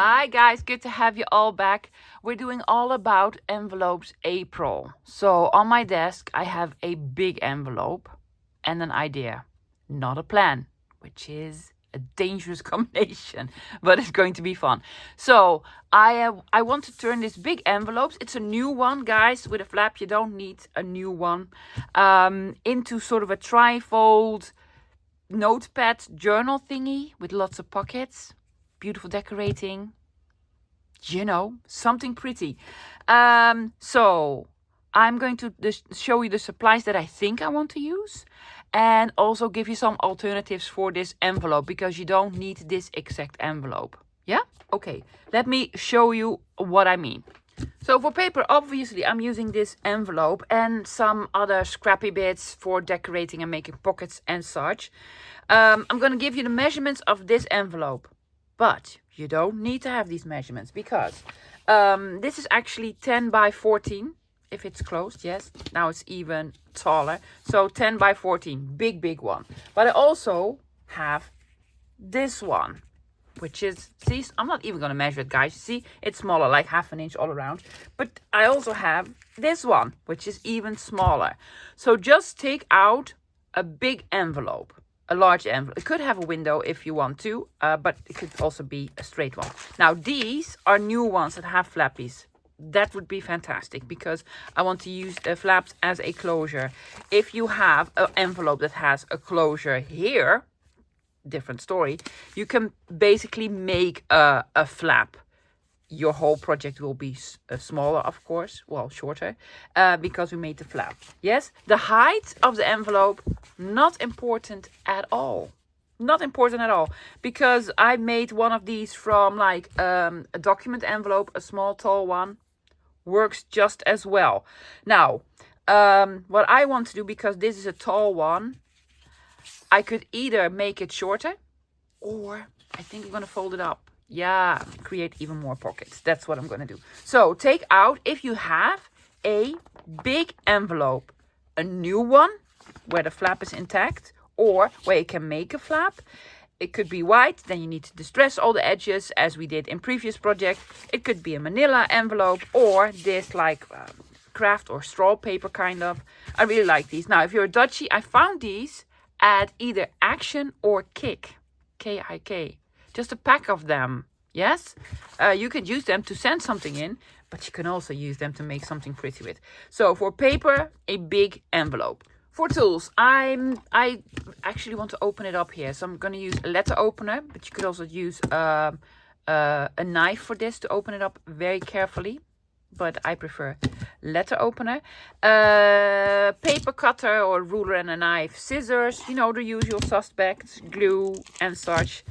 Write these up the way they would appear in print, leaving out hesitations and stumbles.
Hi guys, good to have you all back. We're doing all about envelopes April. So on my desk I have a big envelope and an idea, not a plan, which is a dangerous combination, but it's going to be fun. So I want to turn this big envelopes, it's a new one guys, with a flap, you don't need a new one, into sort of a trifold notepad journal thingy with lots of pockets, beautiful decorating, something pretty. So I'm going to show you the supplies that I think I want to use, and also give you some alternatives for this envelope, because you don't need this exact envelope. Yeah? Okay, let me show you what I mean. So for paper, obviously I'm using this envelope and some other scrappy bits for decorating and making pockets and such. I'm going to give you the measurements of this envelope, but you don't need to have these measurements, because this is actually 10 by 14 if it's closed. Yes, now it's even taller. So 10 by 14, big one. But I also have this one, which is, see, I'm not even going to measure it, guys. You see, it's smaller, like half an inch all around. But I also have this one, which is even smaller. So just take out a big envelope, a large envelope. It could have a window if you want to, but it could also be a straight one. Now, these are new ones that have flappies. That would be fantastic, because I want to use the flaps as a closure. If you have an envelope that has a closure here, different story, you can basically make a flap. Your whole project will be smaller, of course, well, shorter, because we made the flap. Yes, the height of the envelope, not important at all. Not important at all, because I made one of these from like a document envelope, a small tall one, works just as well. Now, what I want to do, because this is a tall one, I could either make it shorter, or I think I'm going to fold it up. Yeah, create even more pockets. That's what I'm going to do. So take out, if you have a big envelope, a new one where the flap is intact, or where you can make a flap. It could be white, then you need to distress all the edges as we did in previous project. It could be a manila envelope, or this like craft or straw paper kind of. I really like these. Now, if you're a Dutchie, I found these at either Action or Kik, K-I-K. Just a pack of them. Yes, you could use them to send something in, but you can also use them to make something pretty with. So for paper, a big envelope. For tools, I actually want to open it up here, so I'm going to use a letter opener, but you could also use a knife for this to open it up very carefully, but I prefer letter opener. Paper cutter or ruler and a knife, scissors, the usual suspects, glue and such.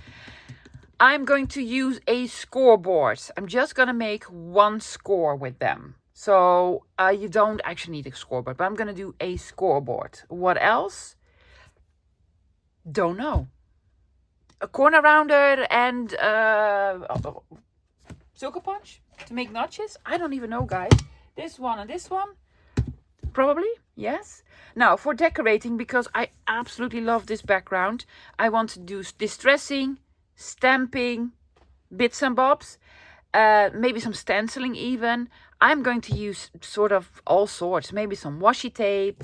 I'm going to use a scoreboard. I'm just going to make one score with them. So you don't actually need a scoreboard, but I'm going to do a scoreboard. What else? Don't know. A corner rounder and sucker punch to make notches? I don't even know, guys. This one and this one? Probably, yes. Now, for decorating, because I absolutely love this background, I want to do distressing, stamping, bits and bobs, maybe some stenciling even. I'm going to use sort of all sorts, maybe some washi tape,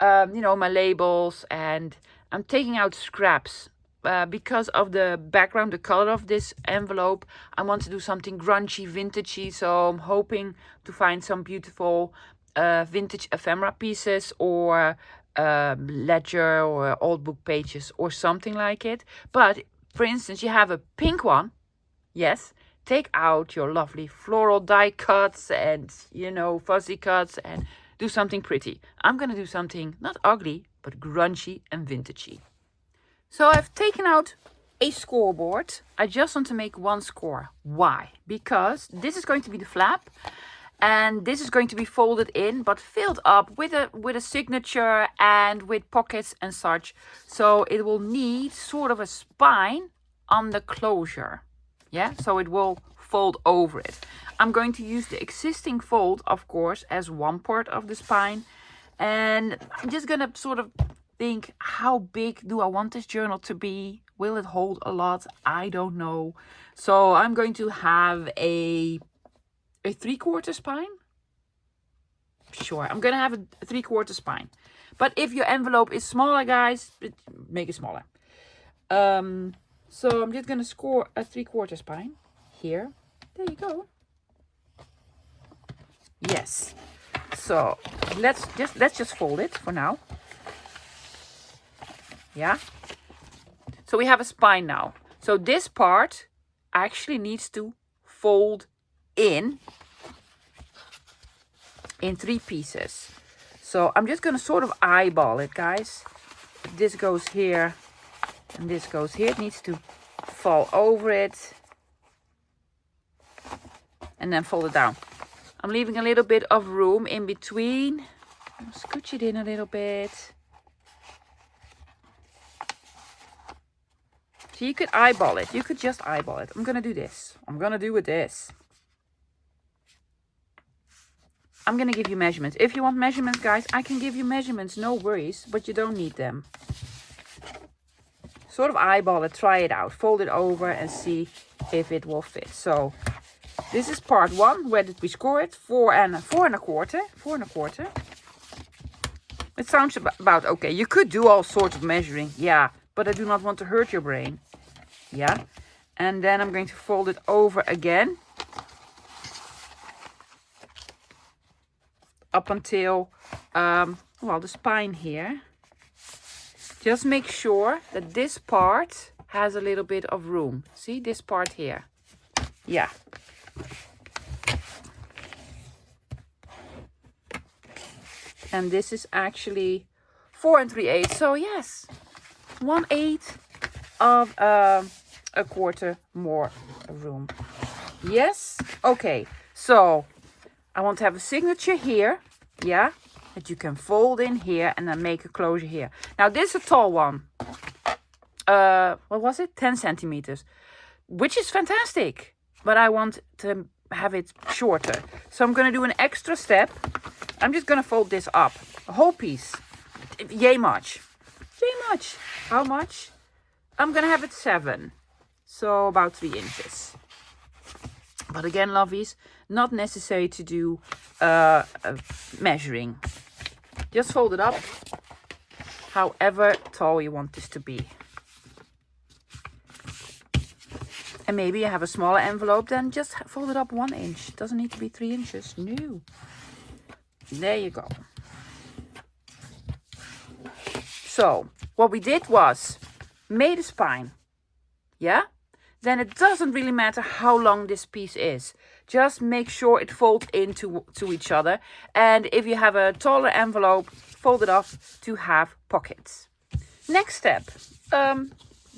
my labels, and I'm taking out scraps. Because of the background, the color of this envelope, I want to do something grungy, vintagey, so I'm hoping to find some beautiful vintage ephemera pieces, or ledger or old book pages or something like it. But for instance, you have a pink one, yes, take out your lovely floral die cuts and, fuzzy cuts, and do something pretty. I'm going to do something not ugly, but grungy and vintagey. So I've taken out a scoreboard. I just want to make one score. Why? Because this is going to be the flap, and this is going to be folded in, but filled up with a signature and with pockets and such. So it will need sort of a spine on the closure. Yeah, so it will fold over it. I'm going to use the existing fold, of course, as one part of the spine. And I'm just going to sort of think, how big do I want this journal to be? Will it hold a lot? I don't know. So I'm going to have a 3/4 spine. Sure, I'm gonna have a 3/4 spine. But if your envelope is smaller, guys, make it smaller. So I'm just gonna score a 3/4 spine here. There you go. Yes. So let's just fold it for now. Yeah. So we have a spine now. So this part actually needs to fold in 3 pieces. So I'm just going to sort of eyeball it, guys. This goes here and this goes here. It needs to fall over it and then fold it down. I'm leaving a little bit of room in between. I'll scooch it in a little bit. So you could eyeball it. You could just eyeball it. I'm going to do this. I'm going to do with this. I'm going to give you measurements. If you want measurements, guys, I can give you measurements. No worries, but you don't need them. Sort of eyeball it, try it out. Fold it over and see if it will fit. So this is part 1. Where did we score it? 4 and a quarter. 4 and a quarter. It sounds about okay. You could do all sorts of measuring. Yeah, but I do not want to hurt your brain. Yeah. And then I'm going to fold it over again. Up until, well, the spine here. Just make sure that this part has a little bit of room. See this part here? Yeah. And this is actually 4 3/8. So yes, 1/8 of a quarter more room. Yes. Okay. So I want to have a signature here. Yeah. That you can fold in here and then make a closure here. Now this is a tall one. What was it? 10 centimeters. Which is fantastic. But I want to have it shorter. So I'm going to do an extra step. I'm just going to fold this up. A whole piece. Yay much. Yay much. How much? I'm going to have it 7. So about 3 inches. But again, lovies, not necessary to do measuring. Just fold it up however tall you want this to be. And maybe you have a smaller envelope, then just fold it up 1 inch. It doesn't need to be 3 inches. No. There you go. So what we did was made a spine. Yeah? Then it doesn't really matter how long this piece is. Just make sure it folds into each other. And if you have a taller envelope, fold it up to have pockets. Next step.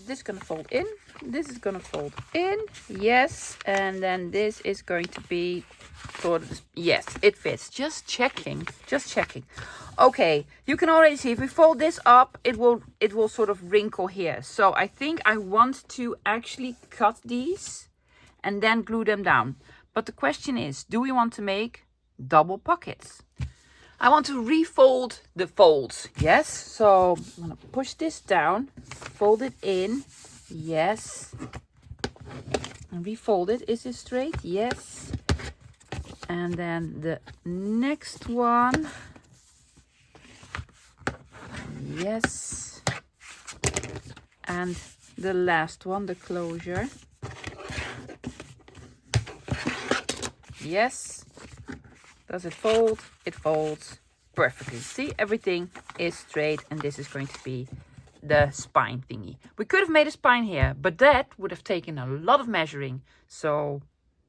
This is going to fold in. This is going to fold in. Yes. And then this is going to be sort of, yes, it fits. Just checking. Just checking. Okay, you can already see if we fold this up, it will sort of wrinkle here. So I think I want to actually cut these and then glue them down. But the question is, do we want to make double pockets? I want to refold the folds. Yes, so I'm going to push this down, fold it in. Yes. And refold it. Is it straight? Yes. And then the next one. Yes. And the last one, the closure. Yes. Does it fold? It folds perfectly. See, everything is straight, and this is going to be the spine thingy. We could have made a spine here, but that would have taken a lot of measuring. So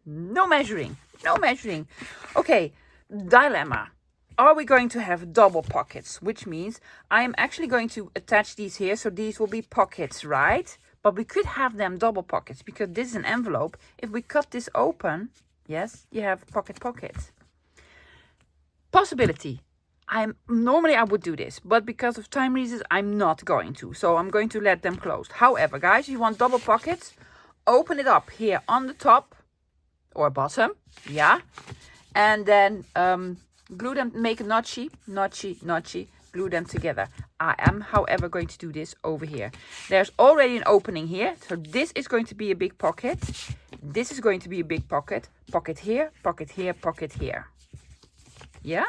no measuring. No measuring. Okay, dilemma. Are we going to have double pockets? Which means I am actually going to attach these here. So these will be pockets, right? But we could have them double pockets because this is an envelope. If we cut this open, yes, you have pocket. Possibility. Normally I would do this, but because of time reasons, I'm not going to. So I'm going to let them closed. However, guys, if you want double pockets, open it up here on the top or bottom. Yeah. And then glue them, make a notchy, glue them together. I am, however, going to do this over here. There's already an opening here. So this is going to be a big pocket. This is going to be a big pocket. Pocket here, pocket here, pocket here. Yeah?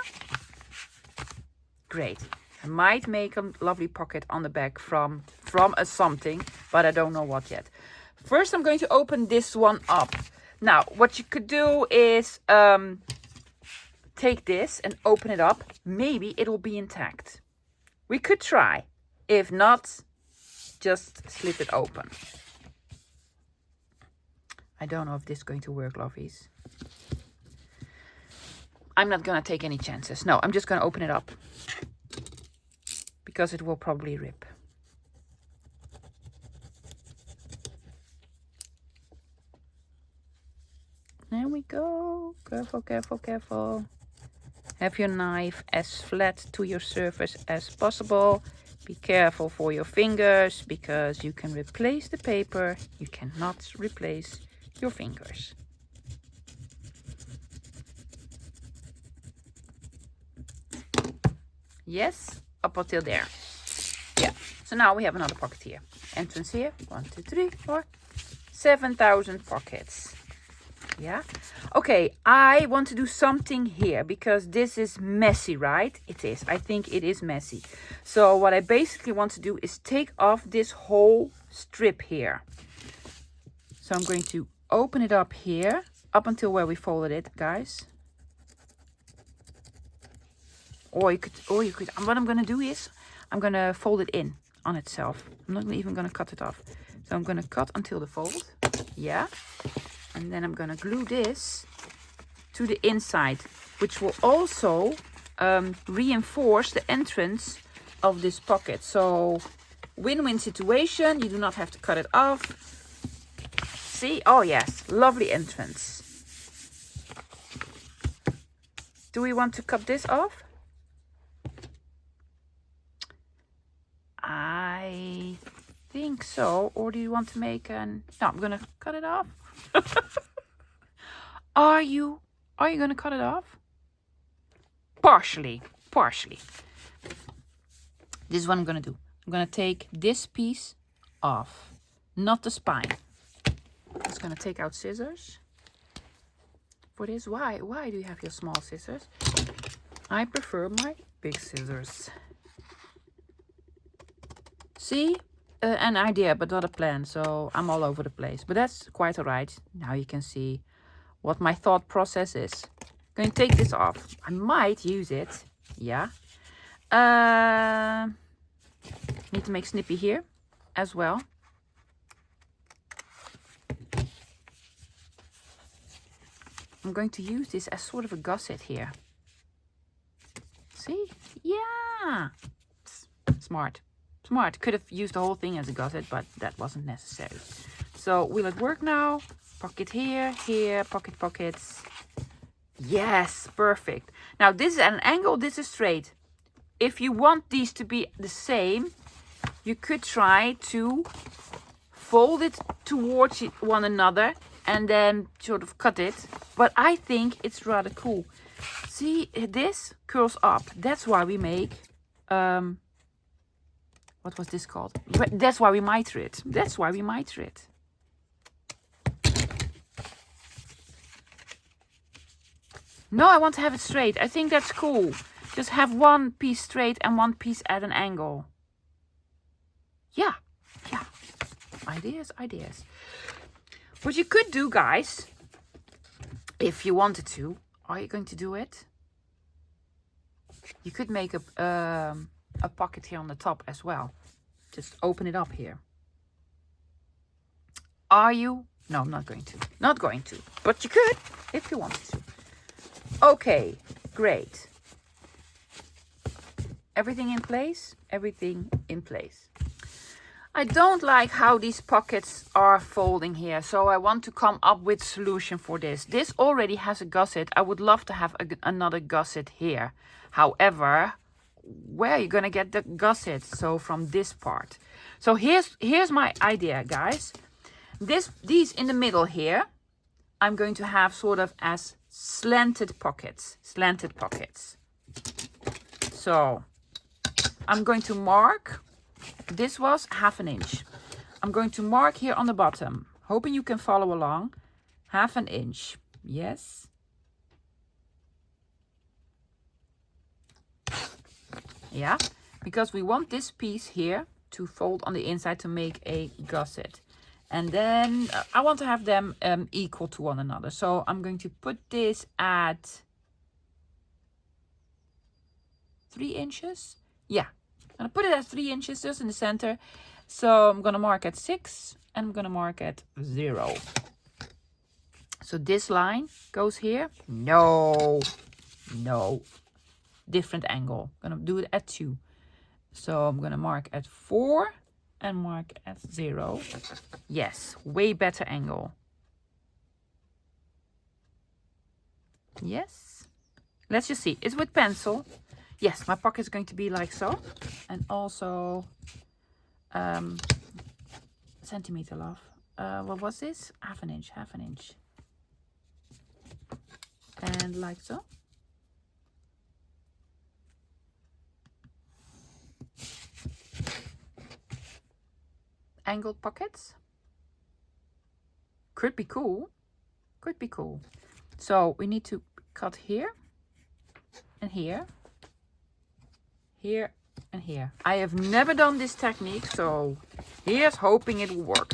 Great. I might make a lovely pocket on the back from a something, but I don't know what yet. First, I'm going to open this one up. Now, what you could do is take this and open it up. Maybe it will be intact. We could try. If not, just slit it open. I don't know if this is going to work, lovies. I'm not going to take any chances. No, I'm just going to open it up. Because it will probably rip. There we go. Careful, careful, careful. Have your knife as flat to your surface as possible. Be careful for your fingers because you can replace the paper. You cannot replace your fingers. Yes, up until there. Yeah, so now we have another pocket here. Entrance here, 1, 2, 3, 4, 7,000 pockets. Yeah, okay, I want to do something here because this is messy, right? It is, I think it is messy. So what I basically want to do is take off this whole strip here. So I'm going to open it up here, up until where we folded it, guys. Or you could, what I'm going to do is, I'm going to fold it in on itself. I'm not even going to cut it off. So I'm going to cut until the fold. Yeah. And then I'm going to glue this to the inside, which will also reinforce the entrance of this pocket. So win-win situation. You do not have to cut it off. See? Oh yes, lovely entrance. Do we want to cut this off? I think so. Or do you want to make an... No, I'm going to cut it off. Are you going to cut it off? Partially. This is what I'm going to do. I'm going to take this piece off, not the spine. I'm just going to take out scissors for this. Why do you have your small scissors? I prefer my big scissors. See? An idea, but not a plan. So I'm all over the place. But that's quite alright. Now you can see what my thought process is. I'm going to take this off. I might use it. Yeah. Need to make snippy here as well. I'm going to use this as sort of a gusset here. See? Yeah. Smart. Could have used the whole thing as a gusset, but that wasn't necessary. So will it work now? Pocket here, pockets. Yes, perfect. Now this is at an angle, this is straight. If you want these to be the same, you could try to fold it towards one another and then sort of cut it. But I think it's rather cool. See, this curls up. That's why we make... what was this called? That's why we miter it. No, I want to have it straight. I think that's cool. Just have one piece straight and one piece at an angle. Yeah. Ideas. What you could do, guys, if you wanted to, are you going to do it? You could make a pocket here on the top as well. Just open it up here. Are you? No, I'm not going to. But you could if you wanted to. Okay, great. Everything in place? Everything in place. I don't like how these pockets are folding here, so I want to come up with a solution for this. This already has a gusset. I would love to have another gusset here. However, where are you going to get the gusset? So from this part. So here's my idea, guys. These in the middle here, I'm going to have sort of as slanted pockets. So I'm going to mark, this was 1/2 inch. I'm going to mark here on the bottom, hoping you can follow along, 1/2 inch. Yes. Yeah, because we want this piece here to fold on the inside to make a gusset. And then I want to have them equal to one another. So I'm going to put this at 3 inches. Yeah, I'm going to put it at 3 inches just in the center. So I'm going to mark at 6 and I'm going to mark at 0. So this line goes here. No. Different angle. I'm going to do it at 2. So I'm going to mark at 4 and mark at 0. Yes, way better angle. Yes. Let's just see. It's with pencil. Yes, my pocket is going to be like so. And also centimeter, love. What was this? 1/2 inch, 1/2 inch. And like so. Angled pockets. Could be cool. Could be cool. So we need to cut here and here. Here and here. I have never done this technique, so here's hoping it will work.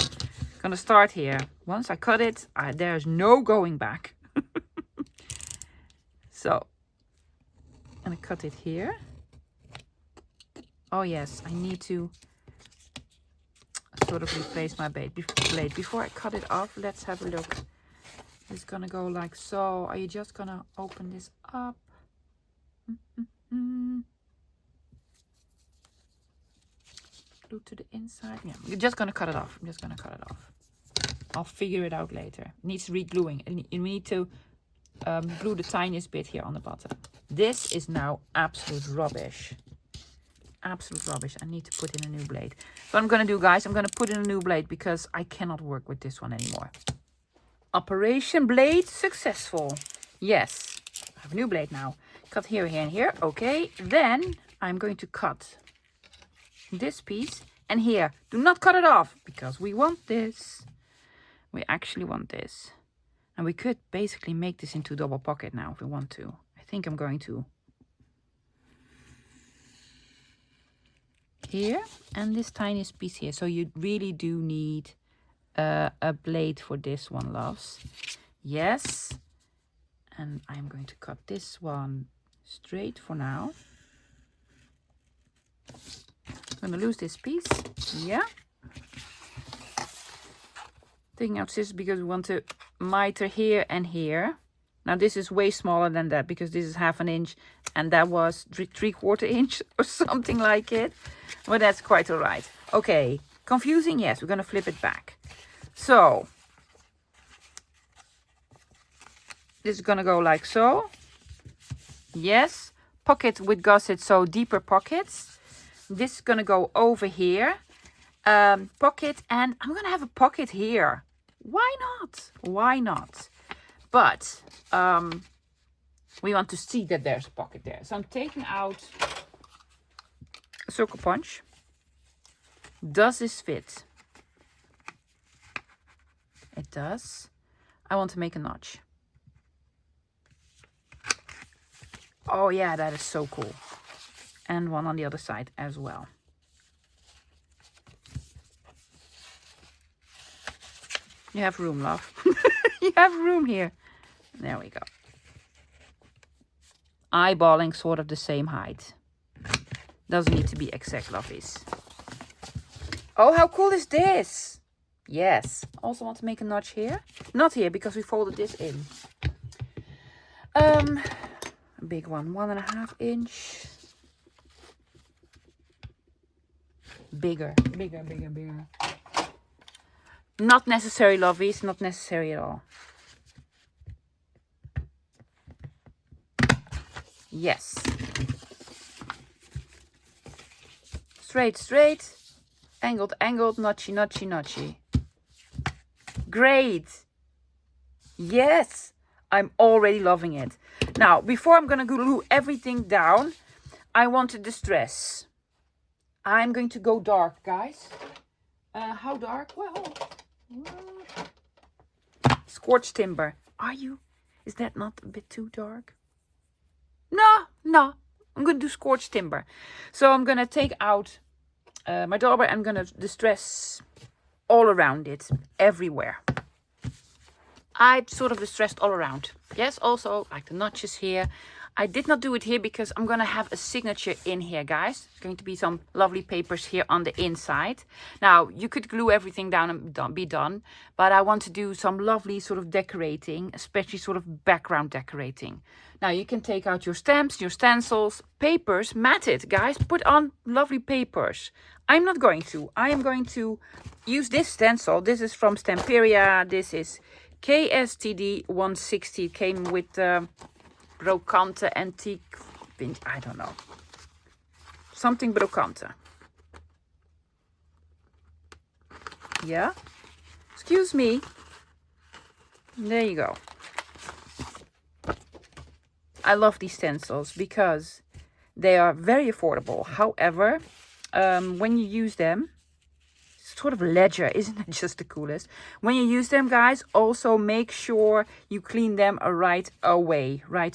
Gonna start here. Once I cut it, there's no going back. So I'm gonna cut it here. Oh yes, I need to sort of replace my blade. Before I cut it off, let's have a look. It's gonna go like so. Are you just gonna open this up? Glue to the inside. Yeah, I'm just gonna cut it off. I'm just gonna cut it off. I'll figure it out later. It needs re-gluing. And we need to glue the tiniest bit here on the bottom. This is now absolute rubbish. Absolute rubbish. I need to put in a new blade. So what I'm gonna do, guys, I'm gonna put in a new blade because I cannot work with this one anymore. Operation blade successful. Yes, I have a new blade now. Cut here, here, and here. Okay, then I'm going to cut this piece and here. Do not cut it off because we want this. We actually want this. And we could basically make this into double pocket now if we want to. I think I'm going to. Here and this tiniest piece here. So you really do need a blade for this one, loves. Yes. And I'm going to cut this one straight for now. I'm going to lose this piece. Yeah. Taking out scissors because we want to miter here and here. Now this is way smaller than that because this is 1/2 inch and that was 3/4 inch or something like it. But that's quite all right. Okay, confusing? Yes, we're going to flip it back. So this is going to go like so. Yes, pocket with gusset, so deeper pockets. This is going to go over here. Pocket, and I'm going to have a pocket here. Why not? Why not? But we want to see that there's a pocket there. So I'm taking out a circle punch. Does this fit? It does. I want to make a notch. Oh yeah, that is so cool. And one on the other side as well. You have room, love. You have room here. There we go. Eyeballing sort of the same height. Doesn't need to be exact, lovies. Oh, how cool is this? Yes. Also want to make a notch here. Not here, because we folded this in. A big one. 1.5 inch. Bigger. Not necessary, lovies. Not necessary at all. Yes. Straight. Angled, notchy. Great. Yes. I'm already loving it. Now, before I'm going to glue everything down, I want to distress. I'm going to go dark, guys. How dark? Well, scorched timber. Are you? Is that not a bit too dark? No. I'm going to do scorched timber. So I'm going to take out my dauber. I'm going to distress all around it, everywhere. I sort of distressed all around. Yes, also like the notches here. I did not do it here because I'm going to have a signature in here, guys. There's going to be some lovely papers here on the inside. Now, you could glue everything down and be done. But I want to do some lovely sort of decorating, especially sort of background decorating. Now, you can take out your stamps, your stencils, papers, mat it, guys. Put on lovely papers. I'm not going to. I am going to use this stencil. This is from Stamperia. This is KSTD 160. It came with Brocante Antique. I don't know. Something Brocante. Yeah? Excuse me. There you go. I love these stencils because they are very affordable. However, when you use them, sort of ledger, isn't it just the coolest? When you use them, guys, also make sure you clean them right away. A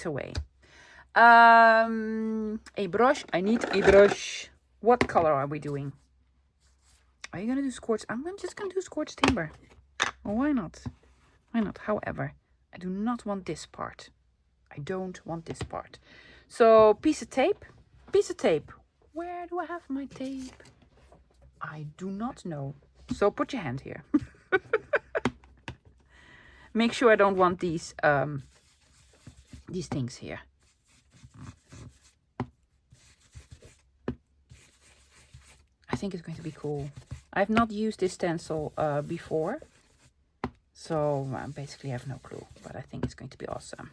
brush. I need a brush. What color are we doing? Are you gonna do scorched? I'm just gonna do scorched timber. Well, why not? However, I do not want this part. I don't want this part. So piece of tape. Where do I have my tape? I do not know. So put your hand here. Make sure I don't want these things here. I think it's going to be cool. I've not used this stencil before. So basically I have no clue. But I think it's going to be awesome.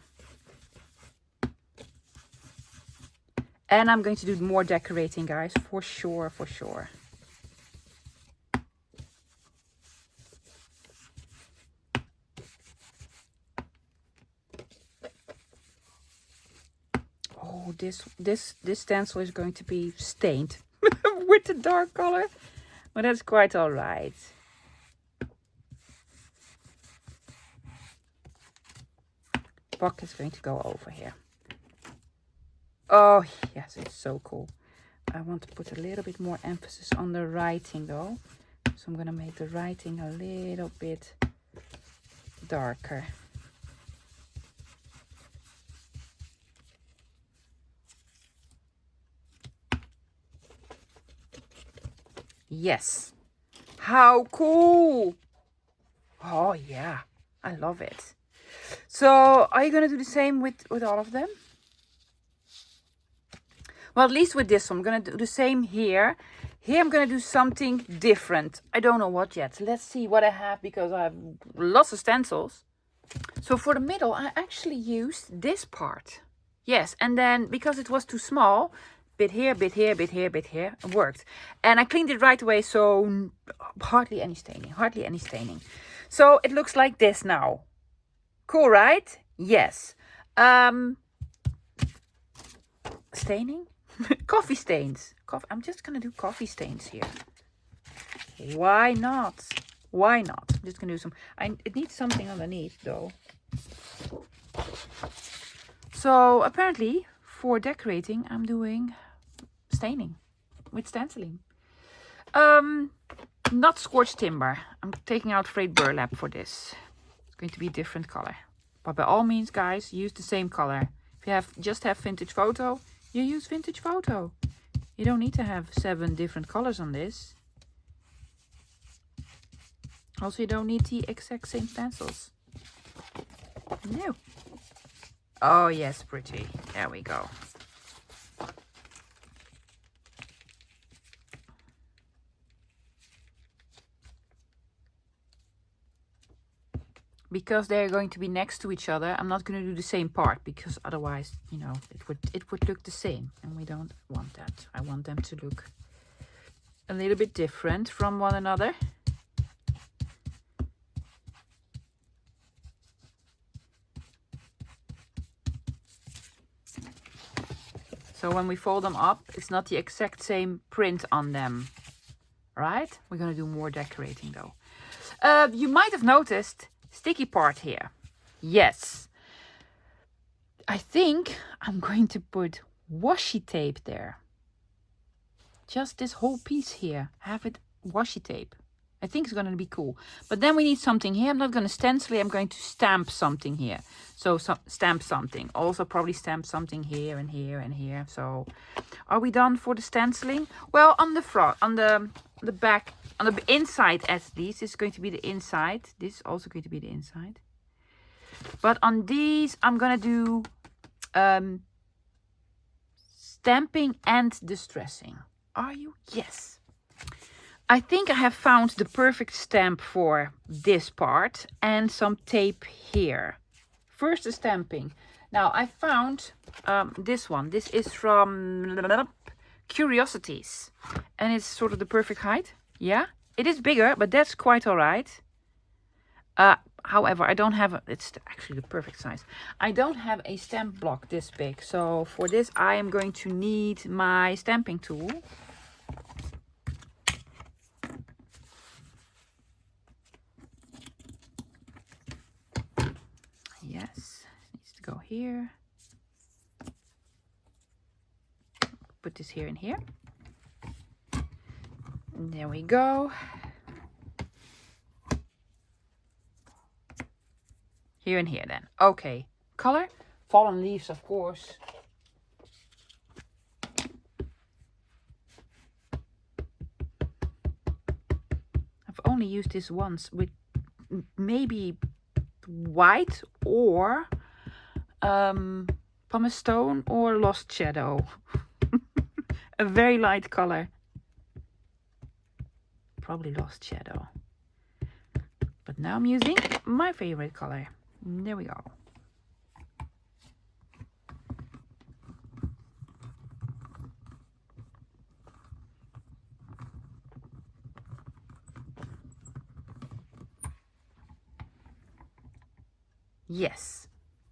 And I'm going to do more decorating, guys. For sure. Oh, this stencil is going to be stained with the dark color. But that's quite all right. Pocket's going to go over here. Oh, yes, it's so cool. I want to put a little bit more emphasis on the writing, though. So I'm going to make the writing a little bit darker. Yes. How cool. Oh, yeah. I love it. So, are you going to do the same with all of them? Well, at least with this one, I'm going to do the same here. Here I'm going to do something different. I don't know what yet. Let's see what I have because I have lots of stencils. So for the middle, I actually used this part. Yes, and then because it was too small, bit here, it worked. And I cleaned it right away, so hardly any staining. So it looks like this now. Cool, right? Yes. Staining? Coffee stains. I'm just going to do coffee stains here. Why not? I'm just going to do some. It needs something underneath, though. So, apparently, for decorating, I'm doing staining with stenciling. Not scorched timber. I'm taking out frayed burlap for this. It's going to be a different color. But by all means, guys, use the same color. If you just have vintage photo, you use vintage photo. You don't need to have 7 different colors on this. Also, you don't need the exact same stencils. No. Oh, yes, pretty. There we go. Because they're going to be next to each other, I'm not going to do the same part because otherwise, you know, it would look the same, and we don't want that. I want them to look a little bit different from one another. So when we fold them up, it's not the exact same print on them, right? We're gonna do more decorating though. You might have noticed sticky part here. Yes. I think I'm going to put washi tape there. Just this whole piece here, have it washi tape. I think it's going to be cool. But then we need something here. I'm not going to stencil it. I'm going to stamp something here. So stamp something. Also probably stamp something here and here and here. So are we done for the stenciling? Well, on the front, on the back, on the inside at least, it's going to be the inside. This is also going to be the inside. But on these, I'm going to do stamping and distressing. Are you? Yes. I think I have found the perfect stamp for this part and some tape here. First the stamping. Now I found this one. This is from Curiosities. And it's sort of the perfect height. Yeah, it is bigger, but that's quite all right. However, I don't have, it's actually the perfect size. I don't have a stamp block this big. So for this, I am going to need my stamping tool. Yes, it needs to go here. Put this here and here. And there we go. Here and here then. Okay. Color. Fallen leaves, of course. I've only used this once with maybe white or pumice stone or lost shadow. A very light color. Probably lost shadow. But now I'm using my favorite color. There we go. Yes.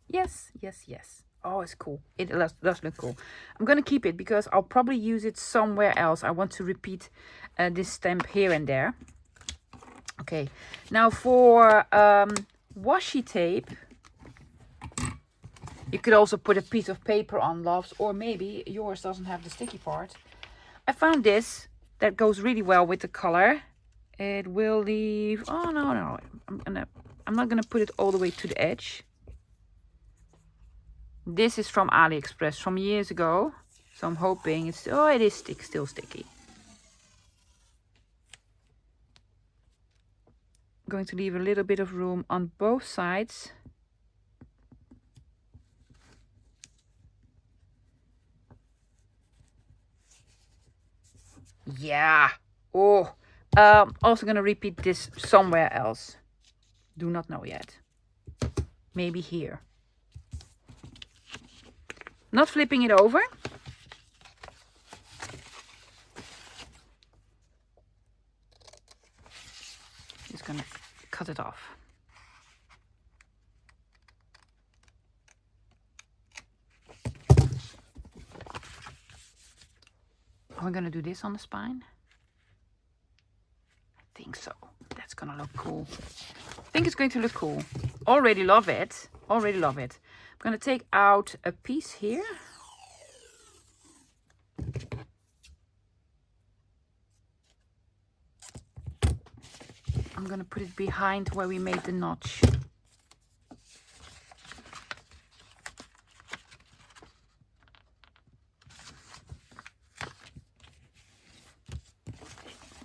Yes, yes, yes. Oh, it's cool. It does look cool. I'm going to keep it because I'll probably use it somewhere else. I want to repeat this stamp here and there. Okay. Now for washi tape, you could also put a piece of paper on, loves, or maybe yours doesn't have the sticky part. I found this that goes really well with the color. It will leave, oh no, I'm not gonna put it all the way to the edge. This is from AliExpress from years ago, so I'm hoping it's, oh, it is still sticky. Going to leave a little bit of room on both sides. Yeah. Oh, also gonna repeat this somewhere else. Do not know yet. Maybe here. Not flipping it over. Just gonna cut it off. We're gonna do this on the spine. I think so. That's gonna look cool. I think it's going to look cool. Already love it. Already love it. I'm gonna take out a piece here. I'm gonna put it behind where we made the notch.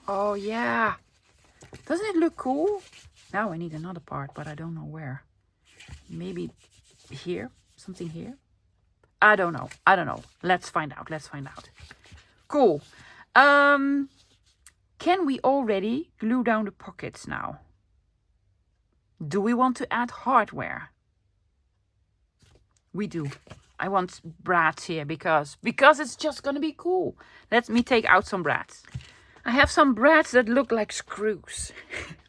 Oh yeah. Doesn't it look cool? Now I need another part, but I don't know where. Maybe here, something here. I don't know. Let's find out. Cool. Can we already glue down the pockets now? Do we want to add hardware? We do. I want brads here because it's just gonna be cool. Let me take out some brads. I have some brads that look like screws.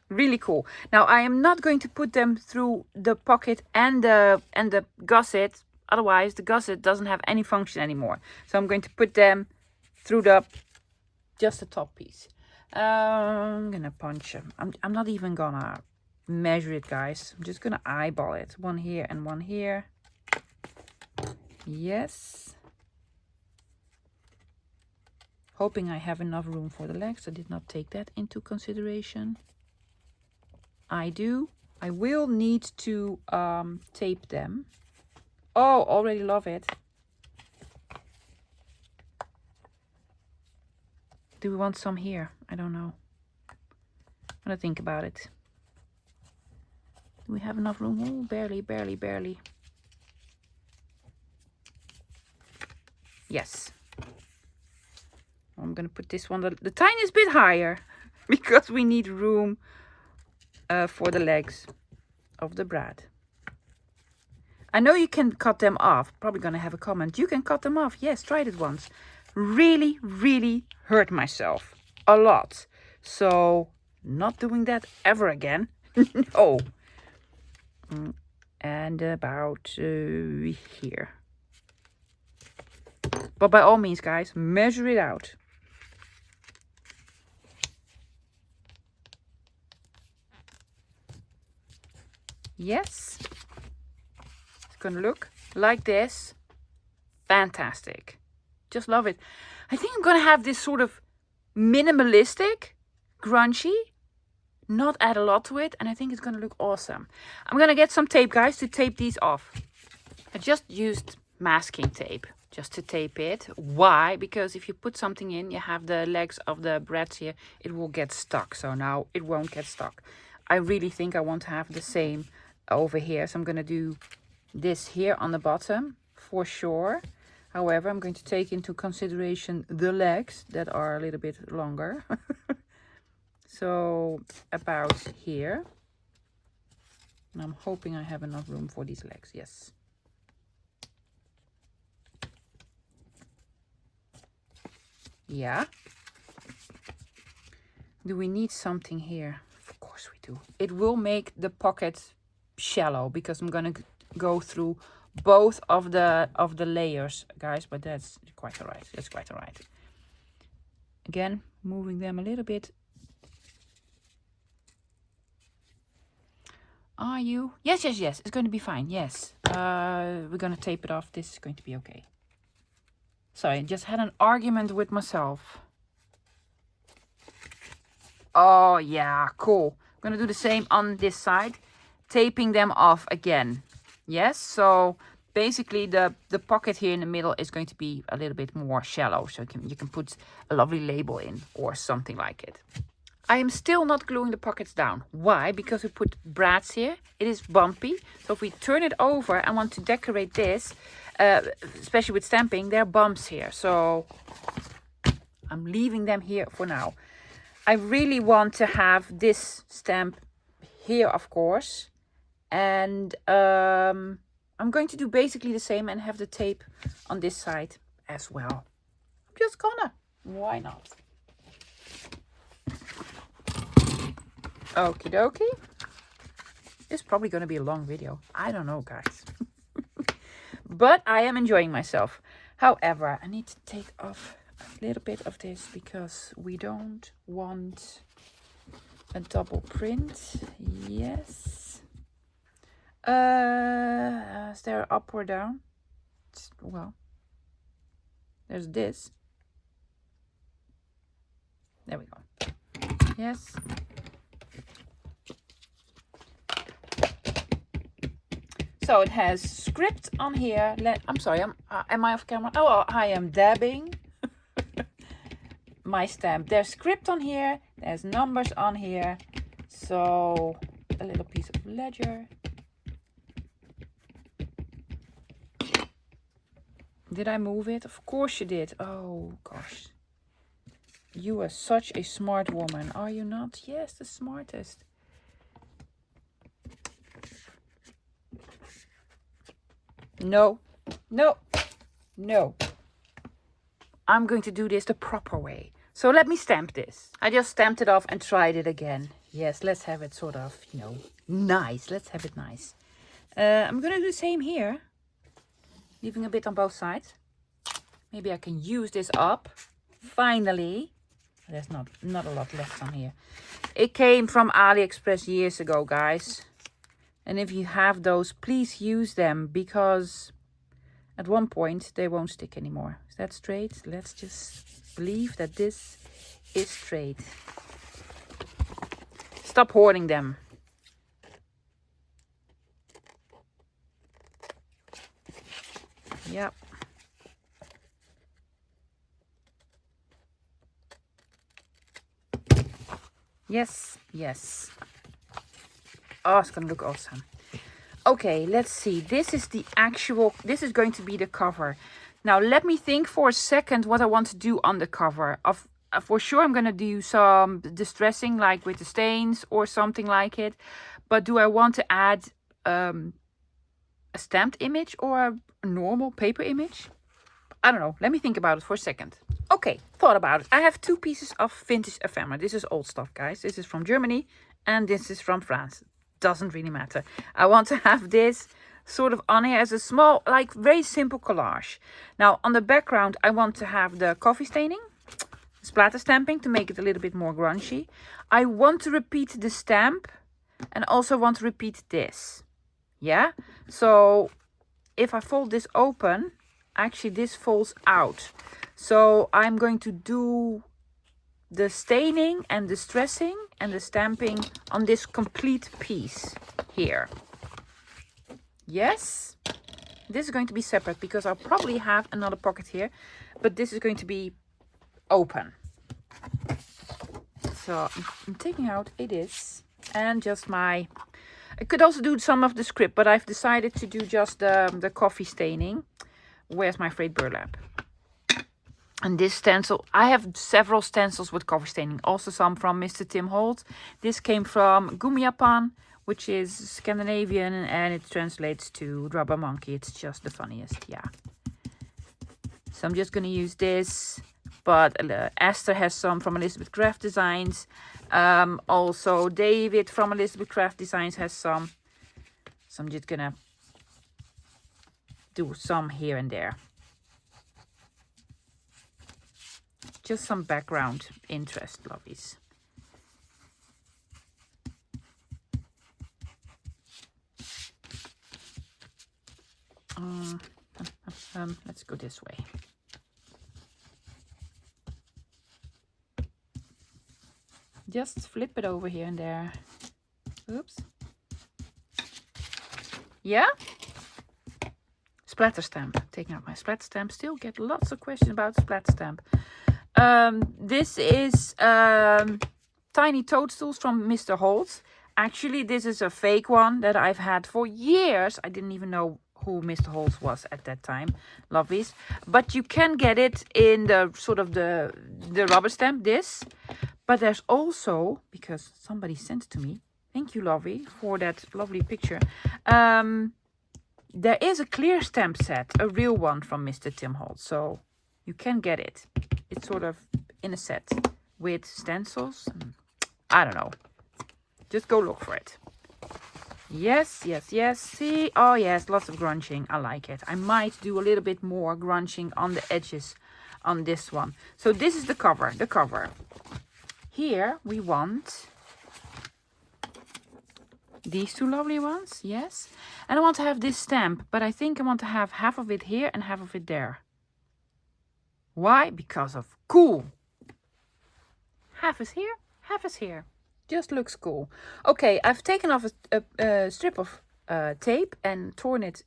Really cool. Now I am not going to put them through the pocket and the gusset. Otherwise, the gusset doesn't have any function anymore. So I'm going to put them through just the top piece. I'm gonna punch them. I'm not even gonna measure it, guys. I'm just gonna eyeball it. One here and one here. Yes. Hoping I have enough room for the legs. I did not take that into consideration. I do. I will need to tape them. Oh, already love it. Do we want some here? I don't know. I'm gonna think about it. Do we have enough room? Oh, barely, barely, barely. Yes. I'm gonna put this one the tiniest bit higher because we need room for the legs of the Brad. I know you can cut them off. Probably gonna have a comment. You can cut them off. Yes, tried it once. Really, really hurt myself a lot. So not doing that ever again. No. And about here. But by all means, guys, measure it out. Yes. It's gonna look like this. Fantastic. Just love it. I think I'm gonna have this sort of minimalistic, grungy, not add a lot to it, and I think it's gonna look awesome. I'm gonna get some tape, guys, to tape these off. I just used masking tape just to tape it. Why? Because if you put something in, you have the legs of the Brads here, it will get stuck. So now it won't get stuck. I really think I want to have the same over here. So I'm going to do this here on the bottom for sure. However, I'm going to take into consideration the legs that are a little bit longer. So about here. And I'm hoping I have enough room for these legs. Yes. Yeah. Do we need something here? Of course we do. It will make the pocket shallow because I'm gonna go through both of the layers, guys. But that's quite alright. That's quite alright. Again, moving them a little bit. Are you? Yes, yes, yes. It's going to be fine. Yes. We're gonna tape it off. This is going to be okay. Sorry, I just had an argument with myself. Oh, yeah, cool. I'm going to do the same on this side. Taping them off again. Yes, so basically the pocket here in the middle is going to be a little bit more shallow. So you can put a lovely label in or something like it. I am still not gluing the pockets down. Why? Because we put brads here. It is bumpy. So if we turn it over and want to decorate this, especially with stamping, there are bumps here. So I'm leaving them here for now. I really want to have this stamp here, of course. And I'm going to do basically the same and have the tape on this side as well. I'm just gonna. Why not? Okie dokie. It's probably going to be a long video. I don't know, guys. But I am enjoying myself. However, I need to take off a little bit of this because we don't want a double print. Yes. Is there up or down? Well, there's this. There we go. Yes. So it has script on here. I'm sorry, am I off camera? Oh, I am dabbing my stamp. There's script on here. There's numbers on here. So a little piece of ledger. Did I move it? Of course you did. Oh, gosh. You are such a smart woman, are you not? Yes, the smartest. No, no, no. I'm going to do this the proper way. So let me stamp this. I just stamped it off and tried it again. Yes, let's have it sort of, nice. Let's have it nice. I'm going to do the same here. leaving a bit on both sides. Maybe I can use this up. Finally. There's not a lot left on here. It came from AliExpress years ago, guys. And if you have those, please use them, because at one point they won't stick anymore. Is that straight? Let's just believe that this is straight. Stop hoarding them. Yep. Yes, yes. Oh, it's gonna look awesome. Okay, let's see. This is this is going to be the cover. Now, let me think for a second what I want to do on the cover. For sure, I'm gonna do some distressing, like with the stains or something like it. But do I want to add a stamped image or a normal paper image? I don't know. Let me think about it for a second. Okay, thought about it. I have 2 pieces of vintage ephemera. This is old stuff, guys. This is from Germany and this is from France. Doesn't really matter. I want to have this sort of on here as a small, like very simple collage. Now, on the background, I want to have the coffee staining, splatter stamping to make it a little bit more grungy. I want to repeat the stamp and also want to repeat this. Yeah? So, if I fold this open, actually this falls out. So I'm going to do the staining and the stressing and the stamping on this complete piece here. Yes, this is going to be separate because I'll probably have another pocket here, but this is going to be open. So I'm taking out it is, and just I could also do some of the script, but I've decided to do just the coffee staining. Where's my frayed burlap? And this stencil, I have several stencils with coffee staining. Also some from Mr. Tim Holtz. This came from Gumiapan, which is Scandinavian, and it translates to rubber monkey. It's just the funniest, yeah. So I'm just going to use this. But Esther has some from Elizabeth Craft Designs. Also David from Elizabeth Craft Designs has some. So I'm just going to do some here and there. Just some background interest, lovies. Let's go this way. Just flip it over here and there. Oops. Yeah? Splatter stamp. Taking out my splatter stamp. Still get lots of questions about splatter stamp. This is Tiny Toadstools from Mr. Holtz. Actually, this is a fake one that I've had for years. I didn't even know who Mr. Holtz was at that time. Lovies. But you can get it in the sort of the rubber stamp, this. But there's also, because somebody sent it to me, thank you, Lovey, for that lovely picture. There is a clear stamp set, a real one from Mr. Tim Holtz. So you can get it. It's sort of in a set with stencils. I don't know. Just go look for it. Yes, yes, yes. See? Oh, yes, lots of grunching. I like it. I might do a little bit more grunching on the edges on this one. So this is the cover. The cover. Here we want these 2 lovely ones. Yes. And I want to have this stamp. But I think I want to have half of it here and half of it there. Why? Because of cool. Half is here, half is here. Just looks cool. Okay, I've taken off a strip of tape and torn it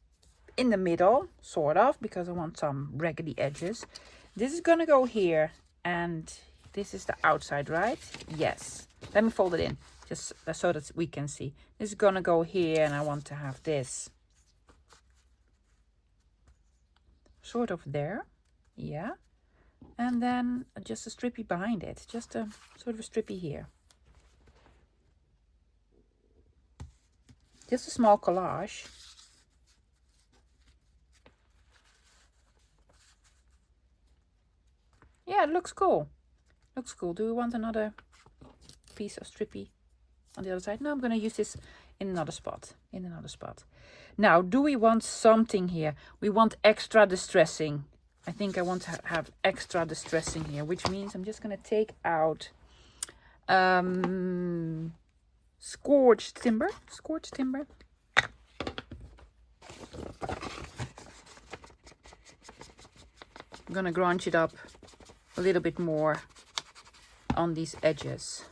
in the middle, sort of, because I want some raggedy edges. This is gonna go here, and this is the outside, right? Yes. Let me fold it in, just so that we can see. This is gonna go here, and I want to have this sort of there. Yeah. And then just a strippy behind it. Just a sort of a strippy here. Just a small collage. Yeah, it looks cool. Looks cool. Do we want another piece of strippy on the other side. No, I'm going to use this in another spot. Now, do we want something here? We want extra distressing. I think I want to have extra distressing here, which means I'm just going to take out scorched timber. I'm going to grunge it up a little bit more on these edges.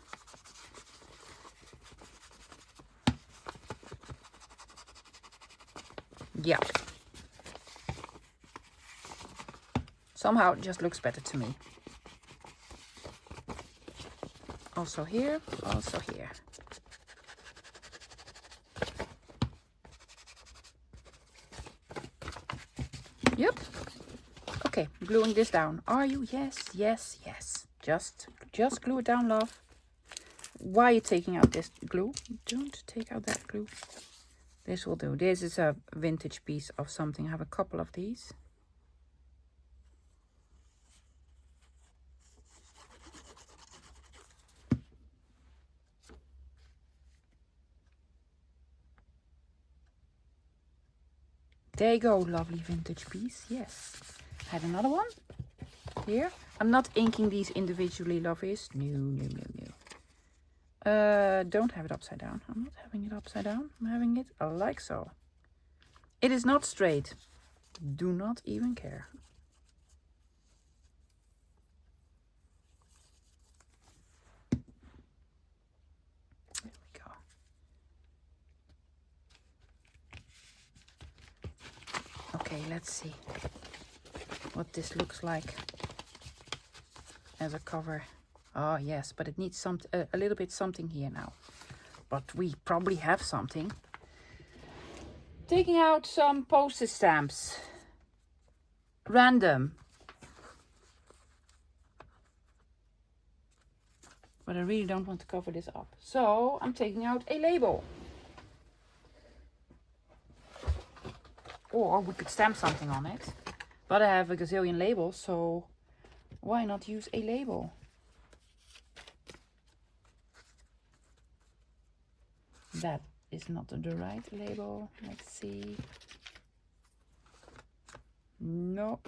Yeah. Somehow it just looks better to me. Also here, also here. Yep. Okay, gluing this down. Are you? Yes, yes, yes. Just glue it down, love. Why are you taking out this glue? Don't take out that glue. This will do. This is a vintage piece of something. I have a couple of these. There you go, lovely vintage piece. Yes. Had another one here. I'm not inking these individually, lovies. No. Don't have it upside down. I'm not having it upside down. I'm having it like so. It is not straight. Do not even care. There we go. Okay, let's see what this looks like as a cover. Oh yes, but it needs some a little bit something here now. But we probably have something. Taking out some postage stamps. Random. But I really don't want to cover this up. So I'm taking out a label. Or we could stamp something on it. But I have a gazillion labels, so why not use a label? That is not the right label. Let's see. No.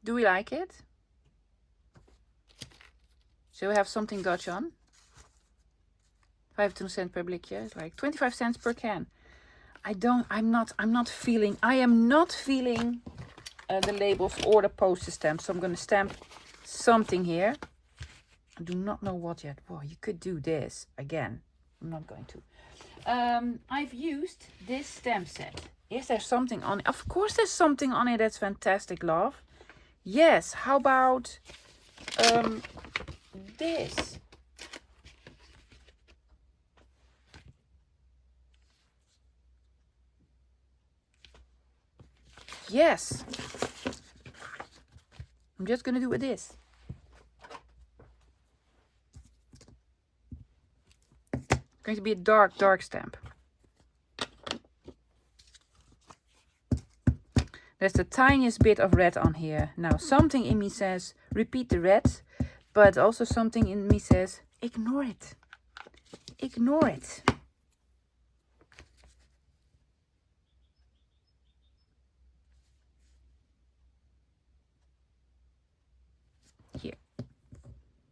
Do we like it? So we have something Dutch on. 25 cents per blikje. It's like 25 cents per can. I am not feeling the labels or the postage stamps. So I'm going to stamp something here. I do not know what yet. Well, you could do this again. I'm not going to. I've used this stamp set. Is there something on it? Of course there's something on it that's fantastic, love. Yes, how about this? Yes. I'm just going to do with this. It's going to be a dark stamp. There's the tiniest bit of red on here. Now, something in me says, repeat the red. But also something in me says, ignore it. Ignore it. Here.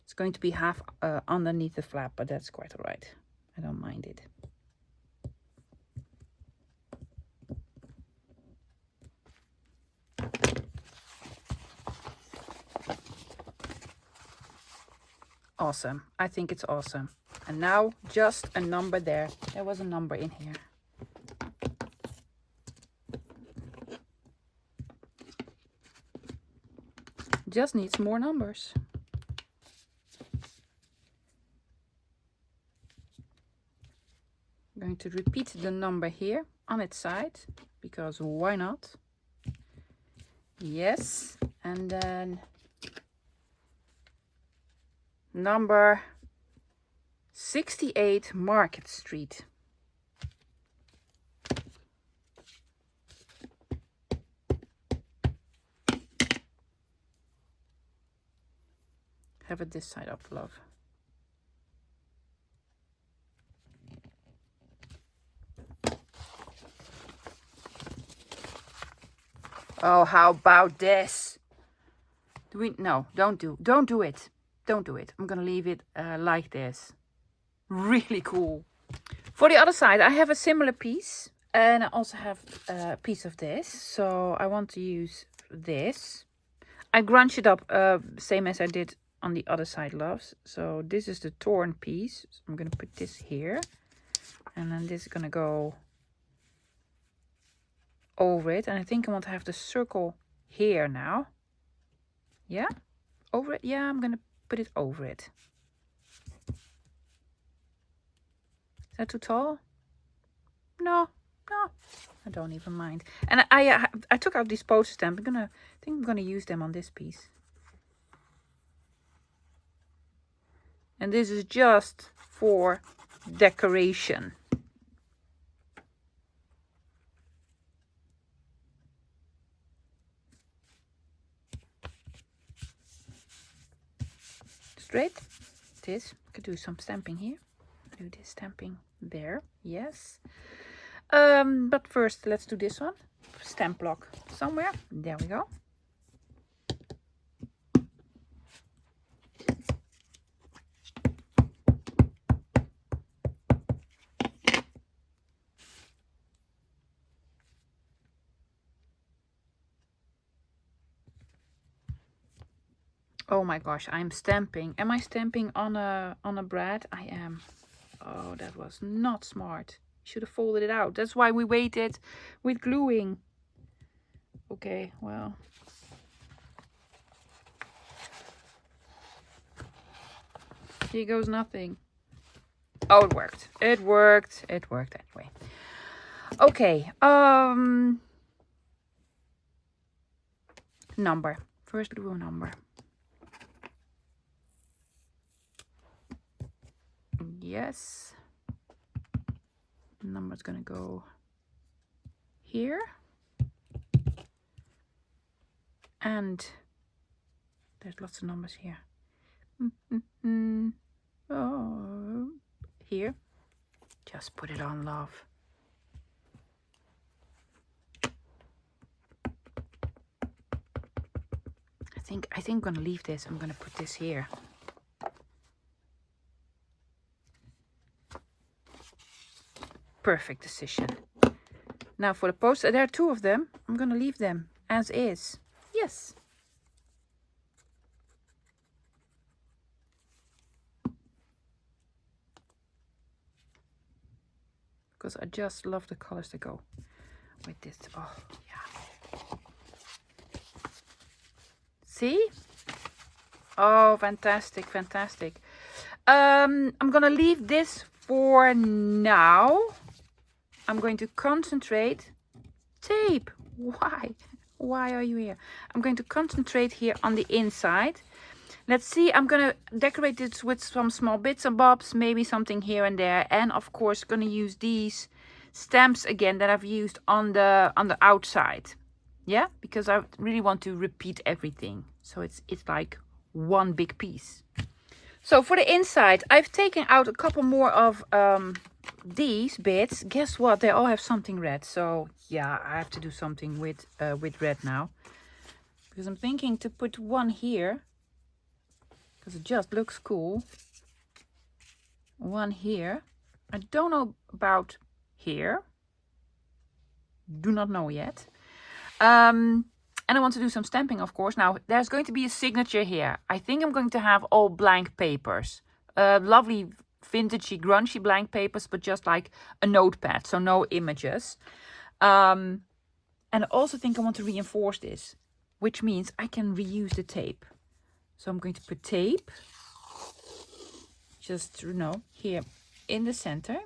It's going to be half underneath the flap, but that's quite all right. I don't mind it. Awesome. I think it's awesome. And now just a number there. There was a number in here. Just needs more numbers. I'm going to repeat the number here on its side, because why not? Yes, and then number 68 Market Street. Have it this side up, love. Oh, how about this? No, don't do it. Don't do it. I'm gonna leave it like this. Really cool. For the other side, I have a similar piece, and I also have a piece of this. So I want to use this. I grunge it up, same as I did on the other side, loves. So this is the torn piece. So I'm gonna put this here, and then this is gonna go over it. And I think I want to have the circle here now. Yeah, over it. Yeah, I'm gonna put it over it. Is that too tall? No, I don't even mind. And I took out these poster stamps. I think I'm gonna use them on this piece. And this is just for decoration. Straight. This. Could do some stamping here. Do this stamping there. Yes. But first, let's do this one. Stamp block somewhere. There we go. Oh my gosh, I'm stamping. Am I stamping on a brad? I am. Oh, that was not smart. Should have folded it out. That's why we waited with gluing. Okay, well. Here goes nothing. Oh, it worked. It worked. It worked anyway. Okay. Number. First glue a number. Yes. Number's gonna go here. And there's lots of numbers here. Oh, here. Just put it on, love. I think I'm gonna leave this. I'm gonna put this here. Perfect decision. Now for the poster, there are two of them. I'm gonna leave them as is. Yes. Because I just love the colors that go with this. Oh, yeah. See? Oh, fantastic, fantastic. I'm gonna leave this for now. I'm going to concentrate. Tape. Why? Why are you here? I'm going to concentrate here on the inside. Let's see. I'm going to decorate this with some small bits and bobs. Maybe something here and there. And of course, going to use these stamps again that I've used on the outside. Yeah, because I really want to repeat everything. So it's like one big piece. So for the inside, I've taken out a couple more of these bits. Guess what? They all have something red. So yeah, I have to do something with red now. Because I'm thinking to put one here. Because it just looks cool. One here. I don't know about here. Do not know yet. And I want to do some stamping, of course. Now, there's going to be a signature here. I think I'm going to have all blank papers. Lovely, vintagey, grungy blank papers, but just like a notepad, so no images. And I also think I want to reinforce this, which means I can reuse the tape. So I'm going to put tape, just, here in the center.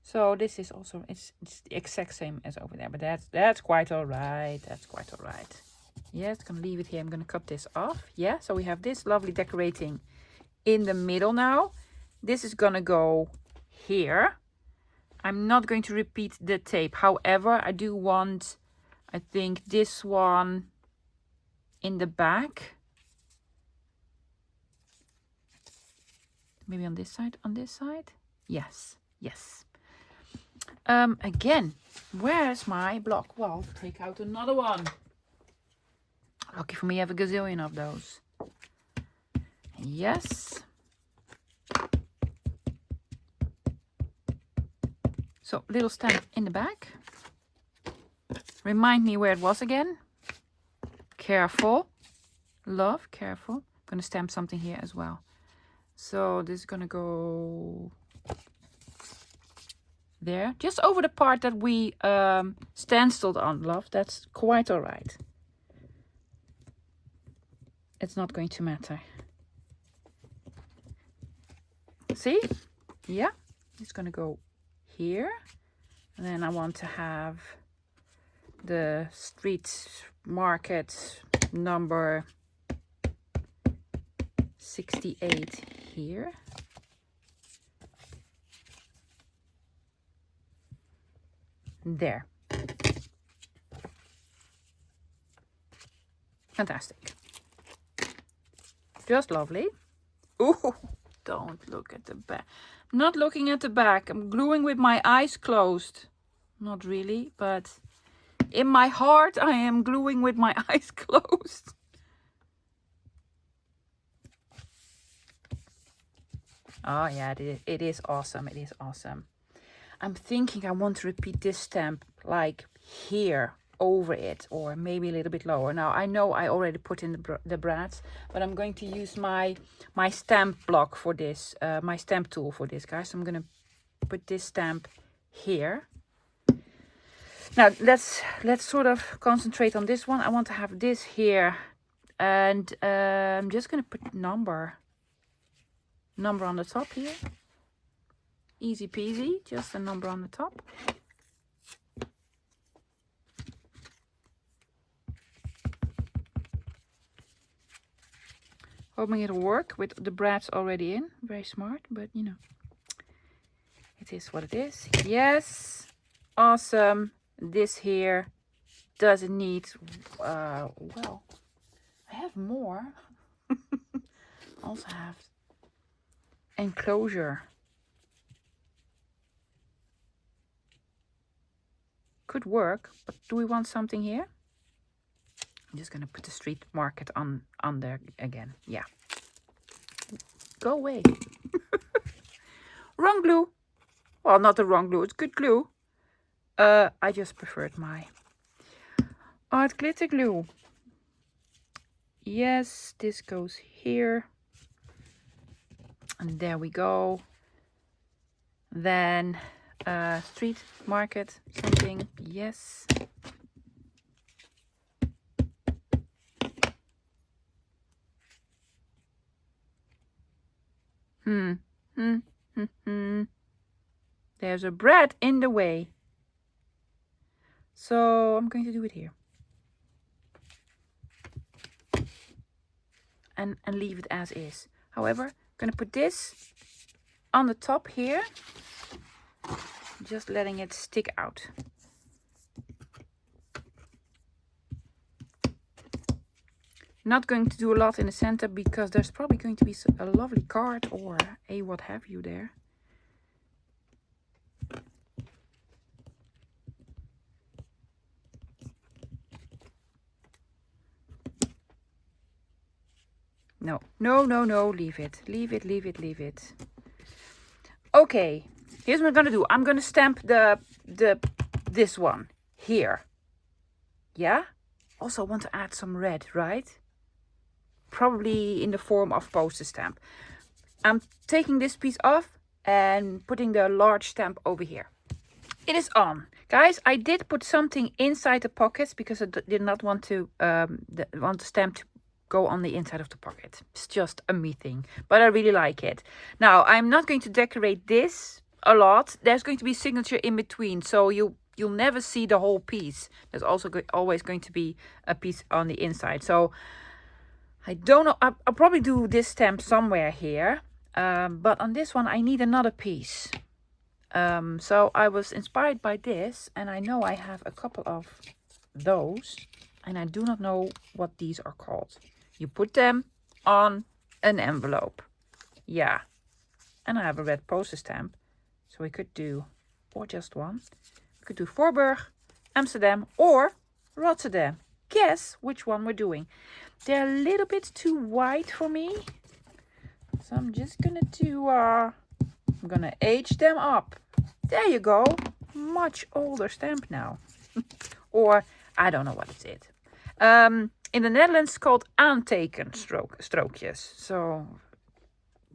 So this is also, it's the exact same as over there, but that's quite all right. That's quite all right. Yeah, it's gonna leave it here. I'm gonna cut this off. Yeah, so we have this lovely decorating in the middle now. This is gonna go here. I'm not going to repeat the tape. However, I do want, I think, this one in the back. Maybe on this side, Yes, yes. Again, where's my block? Well, take out another one. Lucky for me, I have a gazillion of those. Yes. So, little stamp in the back. Remind me where it was again. Careful. Love, careful. I'm going to stamp something here as well. So, this is going to go there. Just over the part that we standstilled on, love. That's quite all right. It's not going to matter. See? Yeah. It's going to go here. And then I want to have the street market number 68 here. There. Fantastic. Just lovely. Ooh, don't look at the back. Not looking at the back. I'm gluing with my eyes closed. Not really, but in my heart I am gluing with my eyes closed. Oh yeah, it is awesome. It is awesome. I'm thinking I want to repeat this stamp like here over it, or maybe a little bit lower. Now I know I already put in the brads, but I'm going to use my stamp block for this, my stamp tool for this, guys. I'm going to put this stamp here. Now let's sort of concentrate on this one. I want to have this here, and I'm just going to put number on the top here. Easy peasy, just a number on the top. Hoping it'll work with the brads already in. Very smart, but you know, it is what it is. Yes, awesome. This here doesn't need, well, I have more. Also have enclosure. Could work, but do we want something here? I'm just gonna put the street market on there again. Yeah. Go away. Wrong glue. Well, not the wrong glue, it's good glue. I just preferred my art glitter glue. Yes, this goes here. And there we go. Then street market something. Yes. There's a brad in the way. So I'm going to do it here. And leave it as is. However, I'm going to put this on the top here. Just letting it stick out. Not going to do a lot in the center because there's probably going to be a lovely card or a what have you there. No, leave it. Okay, here's what I'm gonna do. I'm gonna stamp this one here. Yeah? Also want to add some red, right? Probably in the form of postage stamp. I'm taking this piece off and putting the large stamp over here. It is on. Guys, I did put something inside the pockets because I did not want to want the stamp to go on the inside of the pocket. It's just a me thing, but I really like it. Now, I'm not going to decorate this a lot. There's going to be signature in between, so you'll never see the whole piece. There's also always going to be a piece on the inside. So I don't know. I'll probably do this stamp somewhere here, but on this one I need another piece. So I was inspired by this, and I know I have a couple of those, and I do not know what these are called. You put them on an envelope. Yeah. And I have a red poster stamp, so we could do, or just one. We could do Voorburg, Amsterdam, or Rotterdam. Guess which one we're doing. They're a little bit too wide for me, so I'm just gonna do, I'm gonna age them up. There you go. Much older stamp now. Or, I don't know what it is. In the Netherlands, it's called aanteken strookjes. So,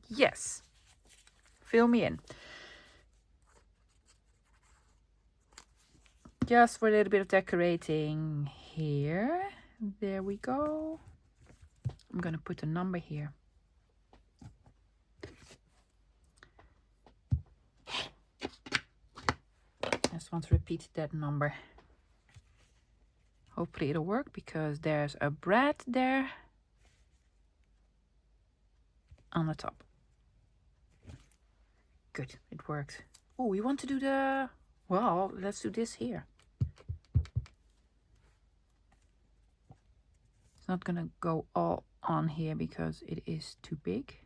yes. Fill me in. Just for a little bit of decorating here. There we go. I'm going to put a number here. I just want to repeat that number. Hopefully it'll work because there's a bread there on the top. Good, it worked. Oh, we want to do the... Well, let's do this here. It's not gonna go all on here because it is too big.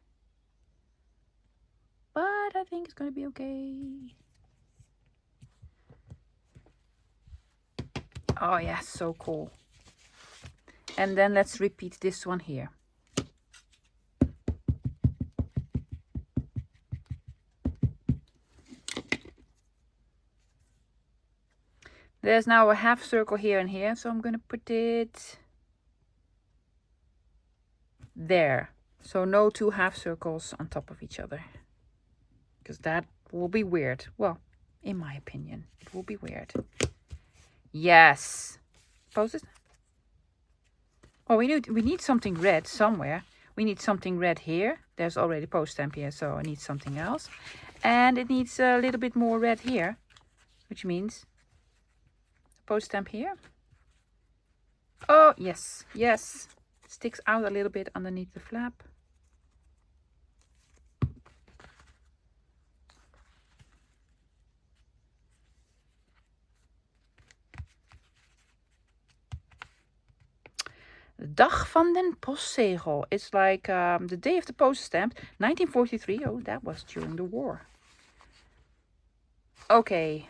But I think it's gonna be okay. Oh yeah, so cool. And then let's repeat this one here. There's now a half circle here and here, so I'm going to put it there. So no two half circles on top of each other, because that will be weird. Well, in my opinion, it will be weird. Yes. Pose it. Oh, we need something red somewhere. We need something red here. There's already post stamp here, so I need something else. And it needs a little bit more red here, which means post stamp here. Oh, yes, yes. Sticks out a little bit underneath the flap. De dag van den postzegel. It's like the day of the postage stamp, 1943. Oh, that was during the war. Okay.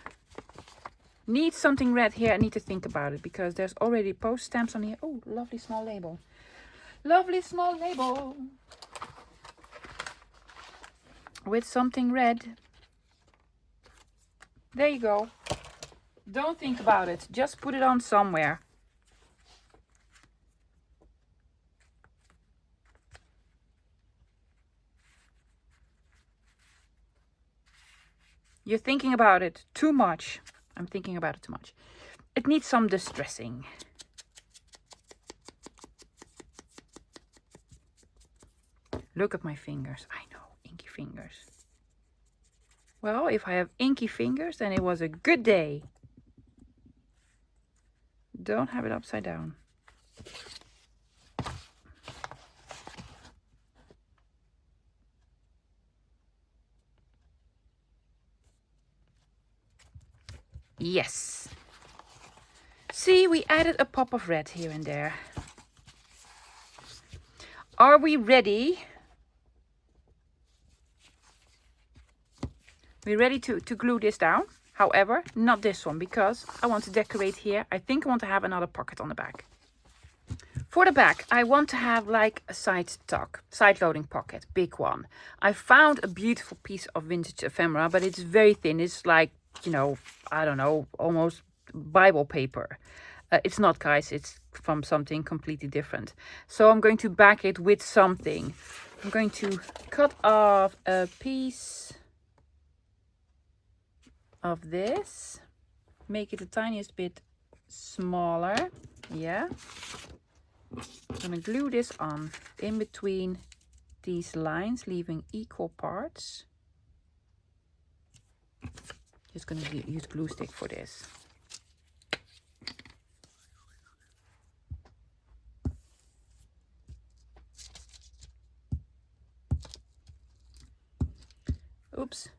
Need something red here. I need to think about it because there's already post stamps on here. Oh, lovely small label. Lovely small label. With something red. There you go. Don't think about it. Just put it on somewhere. You're thinking about it too much. I'm thinking about it too much. It needs some distressing. Look at my fingers. I know, inky fingers. Well, if I have inky fingers, then it was a good day. Don't have it upside down. Yes. See, we added a pop of red here and there. Are we ready? We're ready to glue this down. However, not this one, because I want to decorate here. I think I want to have another pocket on the back. For the back, I want to have like a side loading pocket, big one. I found a beautiful piece of vintage ephemera, but it's very thin. It's like, you know, I don't know, almost Bible paper. It's not, guys, it's from something completely different. So I'm going to back it with something. I'm going to cut off a piece of this, make it the tiniest bit smaller. Yeah. I'm gonna glue this on in between these lines, leaving equal parts. Just gonna use glue stick for this. Oops.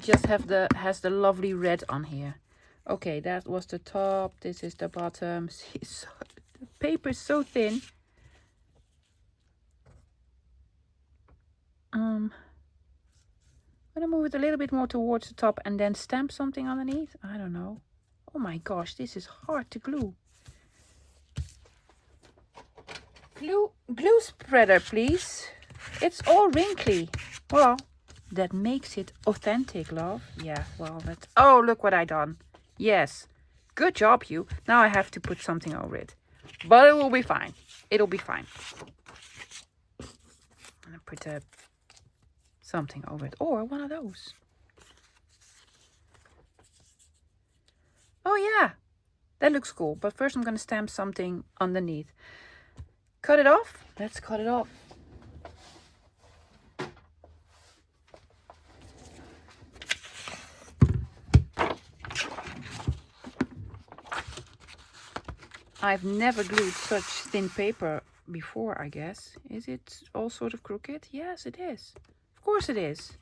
just has the lovely red on here. Okay, that was the top. This is the bottom. See, the paper is so thin. I'm gonna move it a little bit more towards the top and then stamp something underneath. I don't know. Oh my gosh, this is hard to glue. Glue spreader, please. It's all wrinkly. Well, that makes it authentic, love. Yeah, well, that's... Oh, look what I done. Yes. Good job, you. Now I have to put something over it. But it will be fine. It'll be fine. I'm gonna put something over it. Or one of those. Oh, yeah. That looks cool. But first I'm gonna stamp something underneath. Cut it off. Let's cut it off. I've never glued such thin paper before, I guess. Is it all sort of crooked? Yes, it is. Of course it is.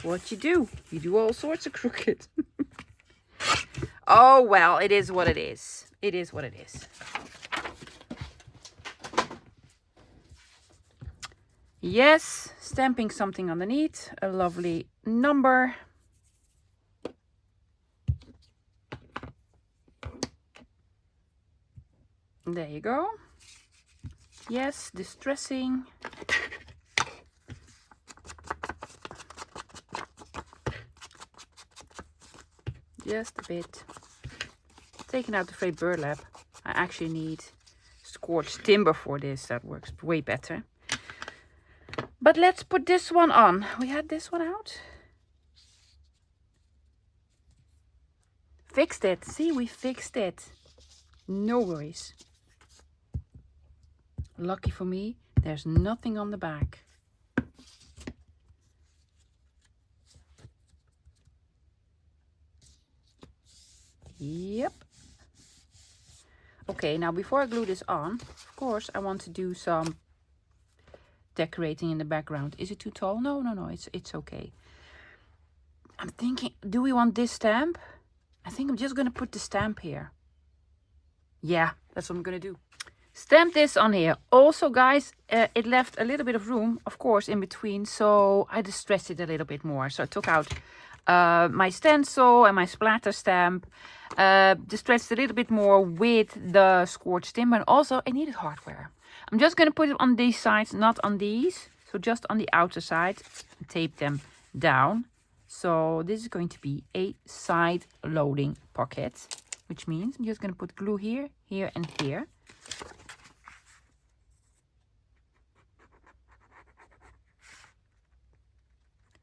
What you do. You do all sorts of crooked. Oh, well, it is what it is. It is what it is. Yes, stamping something underneath, a lovely number. There you go. Yes, distressing. Just a bit. Taking out the frayed burlap. I actually need scorched timber for this. That works way better. But let's put this one on. We had this one out. Fixed it. See, we fixed it. No worries. Lucky for me, there's nothing on the back. Yep. Okay, now before I glue this on, of course, I want to do some decorating in the background. Is it too tall? No, it's okay. I'm thinking, do we want this stamp? I think I'm just gonna put the stamp here. Yeah, that's what I'm gonna do. Stamp this on here. Also, guys, it left a little bit of room, of course, in between, so I distressed it a little bit more. So I took out my stencil and my splatter stamp, distressed a little bit more with the scorched timber, and also I needed hardware. I'm just going to put it on these sides, not on these. So just on the outer side, tape them down. So this is going to be a side loading pocket, which means I'm just going to put glue here, here, and here.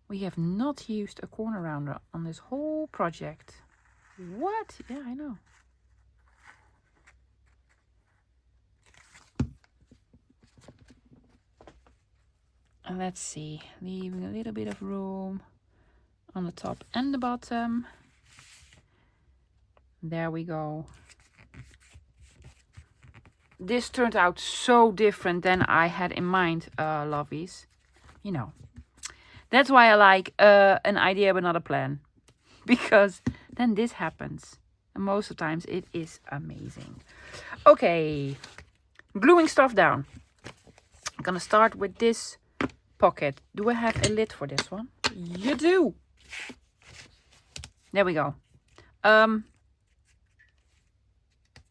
We have not used a corner rounder on this whole project. What? Yeah, I know. And let's see, leaving a little bit of room on the top and the bottom. There we go. This turned out so different than I had in mind, lovies. You know, that's why I like an idea but not a plan. Because then this happens. And most of the times it is amazing. Okay, gluing stuff down. I'm gonna start with this pocket. Do I have a lid for this one? You do. There we go.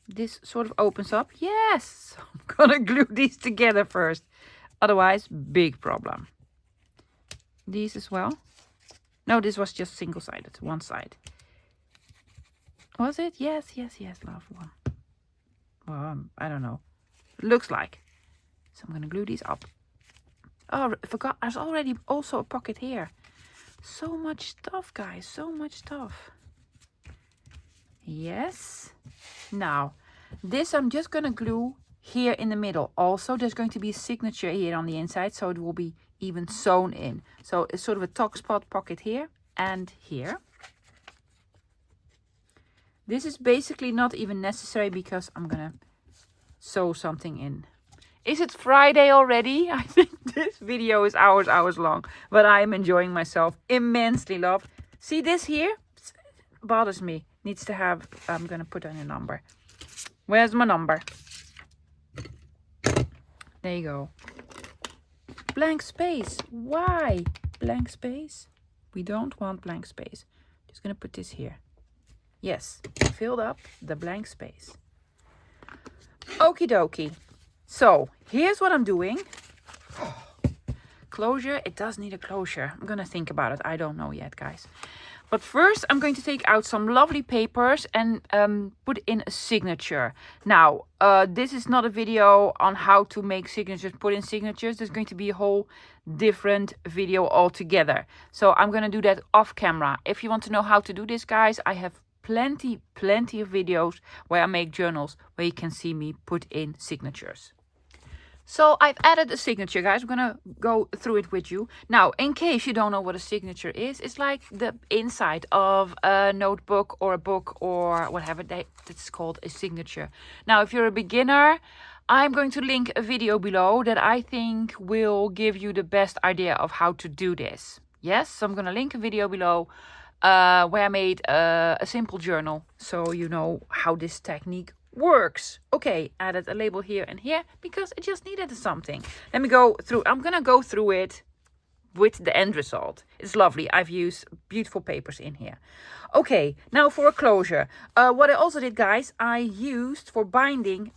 This sort of opens up. Yes. I'm gonna glue these together first. Otherwise, big problem. These as well. No, this was just single-sided. One side. Was it? Yes, love. One. Well, I don't know. Looks like. So I'm gonna glue these up. Oh, I forgot. There's already also a pocket here. So much stuff, guys. So much stuff. Yes. Now, this I'm just going to glue here in the middle. Also, there's going to be a signature here on the inside, so it will be even sewn in. So it's sort of a tuck spot pocket here and here. This is basically not even necessary because I'm going to sew something in. Is it Friday already? I think this video is hours long, but I am enjoying myself immensely, love. See this here? Bothers me. Needs to have, I'm gonna put on a number. Where's my number? There you go. Blank space. Why blank space? We don't want blank space. Just gonna put this here. Yes, filled up the blank space. Okie dokie. So here's what I'm doing. Closure, it does need a closure. I'm gonna think about it. I don't know yet, guys. But first, I'm going to take out some lovely papers and put in a signature. Now, this is not a video on how to make signatures, put in signatures. There's going to be a whole different video altogether. So I'm going to do that off camera. If you want to know how to do this, guys, I have plenty of videos where I make journals where you can see me put in signatures. So I've added a signature, guys. I'm gonna go through it with you. Now, in case you don't know what a signature is, it's like the inside of a notebook or a book or whatever. It's called a signature. Now, if you're a beginner, I'm going to link a video below that I think will give you the best idea of how to do this. Yes, so I'm gonna link a video below where I made a simple journal so you know how this technique works. Okay, added a label here and here because it just needed something. Let me go through. I'm gonna go through it with the end result. It's lovely. I've used beautiful papers in here. Okay, now for a closure. What I also did, guys, I used for binding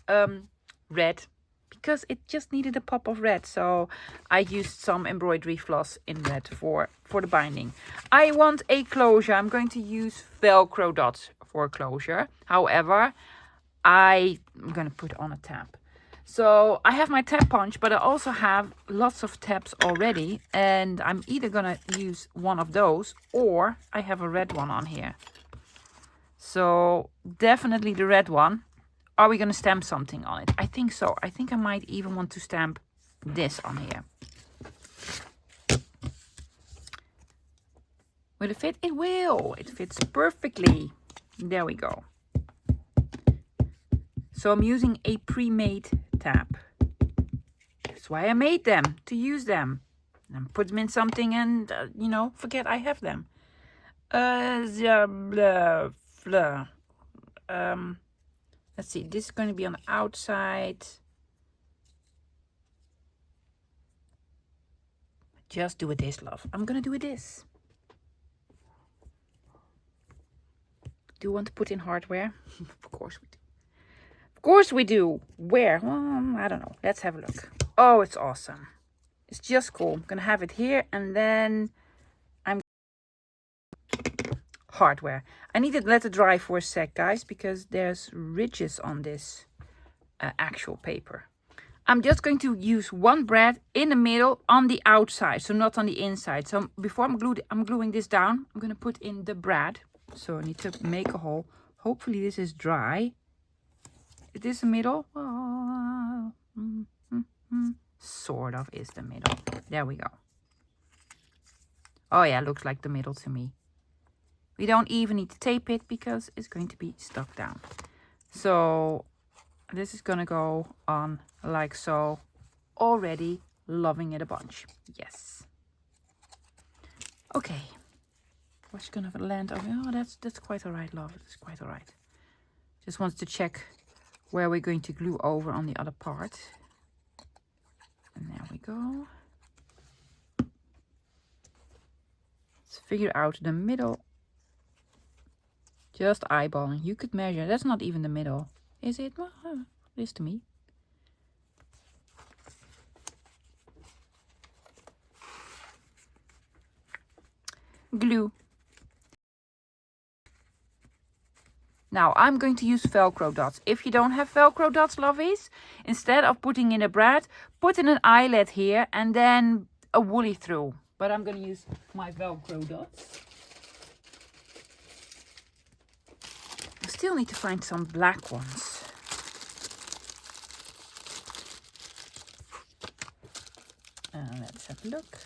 red because it just needed a pop of red. So I used some embroidery floss in red for the binding. I want a closure. I'm going to use Velcro dots for a closure. However, I'm going to put on a tab. So I have my tab punch, but I also have lots of tabs already. And I'm either going to use one of those or I have a red one on here. So definitely the red one. Are we going to stamp something on it? I think so. I think I might even want to stamp this on here. Will it fit? It will. It fits perfectly. There we go. So I'm using a pre-made tab. That's why I made them, to use them. And put them in something and, you know, forget I have them. Let's see, this is going to be on the outside. Just do it this, love. I'm going to do it this. Do you want to put in hardware? Of course we do. Of course we do. Where? Well, I don't know. Let's have a look. Oh, it's awesome. It's just cool. I'm going to have it here and then I'm hardware. I need to let it dry for a sec, guys, because there's ridges on this actual paper. I'm just going to use one brad in the middle on the outside, so not on the inside. So before I'm gluing this down, I'm going to put in the brad. So I need to make a hole. Hopefully this is dry. Is this the middle? Sort of is the middle. There we go. Oh yeah, looks like the middle to me. We don't even need to tape it because it's going to be stuck down. So this is going to go on like so. Already loving it a bunch. Yes. Okay. What's going to land over? Oh, that's quite all right, love. That's quite all right. Just wants to check where we're going to glue over on the other part. And there we go. Let's figure out the middle. Just eyeballing. You could measure. That's not even the middle. Is it? Well, it is to me. Glue. Now I'm going to use Velcro dots. If you don't have Velcro dots, lovies, instead of putting in a brad, put in an eyelet here and then a woolly through. But I'm going to use my Velcro dots. I still need to find some black ones. Let's have a look.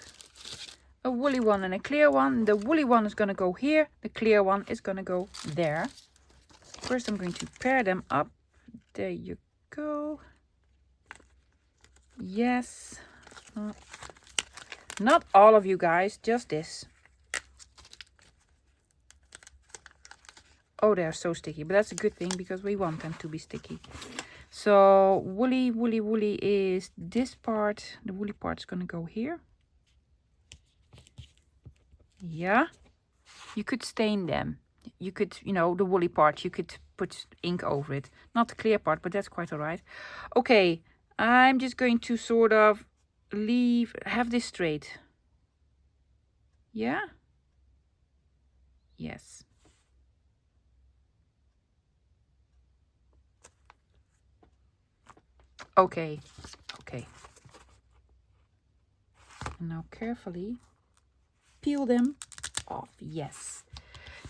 A woolly one and a clear one. The woolly one is going to go here. The clear one is going to go there. First, I'm going to pair them up. There you go. Yes. Not all of you guys, just this. Oh, they are so sticky, but that's a good thing because we want them to be sticky. So woolly, woolly, woolly is this part. The woolly part is going to go here. Yeah. You could stain them. You could, you know, the woolly part, you could put ink over it. Not the clear part, but that's quite all right. Okay, I'm just going to sort of have this straight. Yeah? Yes. Okay, okay. And now carefully peel them off. Yes.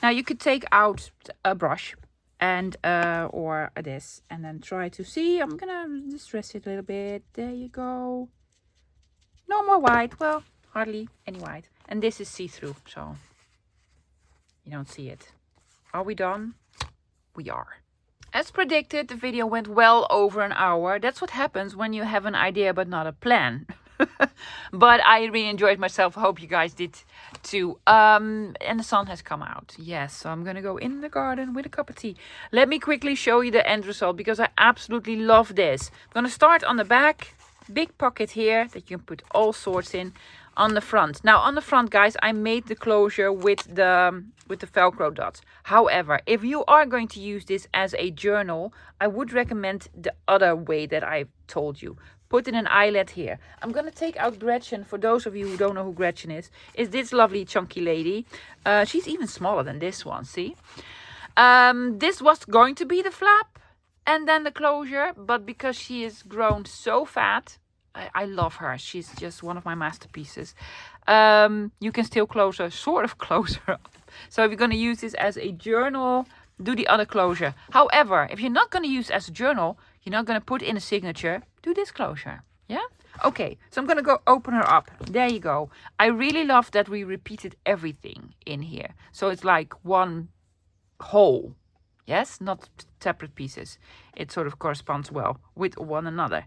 Now you could take out a brush and or this and then try to see. I'm gonna distress it a little bit. There you go. No more white. Well, hardly any white. And this is see-through, so you don't see it. Are we done? We are. As predicted, the video went well over an hour. That's what happens when you have an idea but not a plan. But I really enjoyed myself. I hope you guys did too. And the sun has come out. Yes, so I'm gonna go in the garden with a cup of tea. Let me quickly show you the end result because I absolutely love this. I'm gonna start on the back. Big pocket here that you can put all sorts in. On the front. Now on the front, guys, I made the closure with the Velcro dots. However, if you are going to use this as a journal, I would recommend the other way that I told you. Put in an eyelet here. I'm going to take out Gretchen. For those of you who don't know who Gretchen is this lovely chunky lady. She's even smaller than this one, see? This was going to be the flap and then the closure, but because she is grown so fat, I love her. She's just one of my masterpieces. You can still sort of close her up. So if you're going to use this as a journal, do the other closure. However, if you're not going to use it as a journal, you're not going to put in a signature, do this closure. Yeah? Okay, so I'm going to go open her up. There you go. I really love that we repeated everything in here. So it's like one whole. Yes? Not separate pieces. It sort of corresponds well with one another.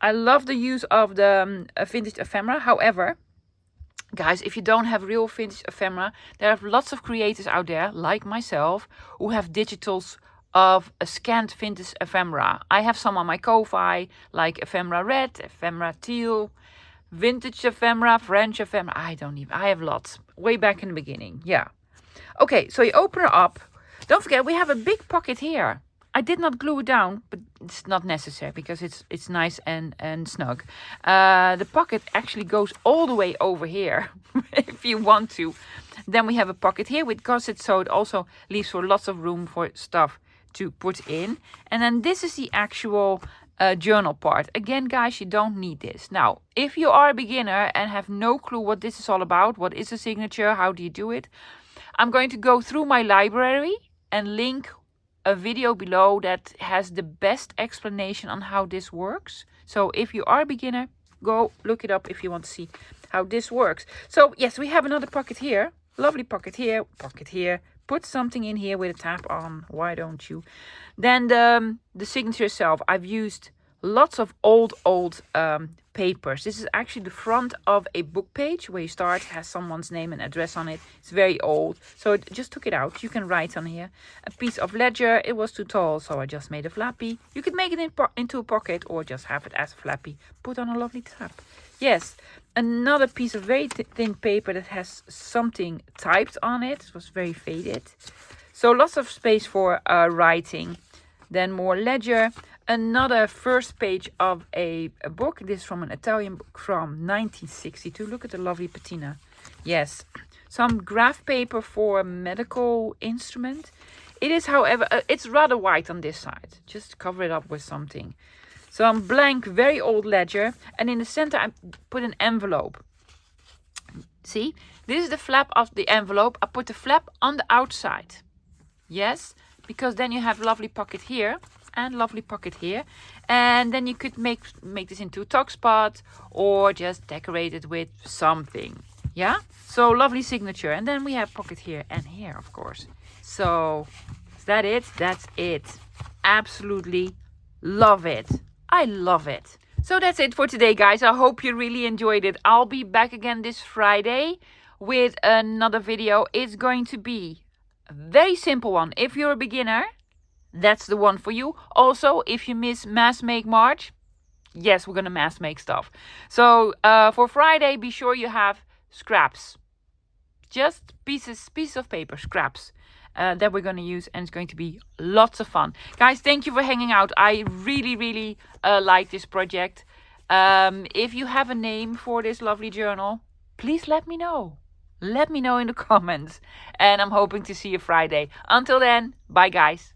I love the use of the vintage ephemera. However, guys, if you don't have real vintage ephemera, there are lots of creators out there, like myself, who have digitals of a scanned vintage ephemera. I have some on my Ko-Fi, like ephemera red, ephemera teal, vintage ephemera, French ephemera. I have lots. Way back in the beginning, yeah. Okay, so you open her up. Don't forget, we have a big pocket here. I did not glue it down, but it's not necessary because it's nice and snug. The pocket actually goes all the way over here if you want to. Then we have a pocket here with gusset, so it also leaves for lots of room for stuff to put in. And then this is the actual journal part. Again, guys, you don't need this. Now, if you are a beginner and have no clue what this is all about, what is a signature, how do you do it, I'm going to go through my library and link a video below that has the best explanation on how this works. So if you are a beginner, go look it up if you want to see how this works. So yes, we have another pocket here. Lovely pocket here, pocket here. Put something in here with a tab on. Why don't you? Then the signature itself. I've used lots of old papers. This is actually the front of a book page where you start. It has someone's name and address on it. It's very old, so I just took it out. You can write on here. A piece of ledger. It was too tall, so I just made a flappy. You could make it into a pocket or just have it as a flappy. Put on a lovely tab. Yes, another piece of very thin paper that has something typed on it. It was very faded. So lots of space for writing. Then more ledger. Another first page of a book. This is from an Italian book from 1962. Look at the lovely patina. Yes. Some graph paper for a medical instrument. It is, however, it's rather white on this side. Just cover it up with something. Some blank, very old ledger. And in the center, I put an envelope. See? This is the flap of the envelope. I put the flap on the outside. Yes? Because then you have lovely pocket here. And lovely pocket here, and then you could make this into a tuck spot or just decorate it with something. Yeah, so lovely signature. And then we have pocket here and here, of course. So is that it? That's it. Absolutely love it. I love it. So that's it for today, guys. I hope you really enjoyed it. I'll be back again this Friday with another video. It's going to be very simple one. If you're a beginner, that's the one for you. Also, if you miss Mass Make March, yes, we're gonna mass make stuff. So for Friday, be sure you have scraps, just pieces of paper, scraps that we're gonna use, and it's going to be lots of fun. Guys, thank you for hanging out. I really like this project. If you have a name for this lovely journal, please let me know. Let me know in the comments. And I'm hoping to see you Friday. Until then, bye guys.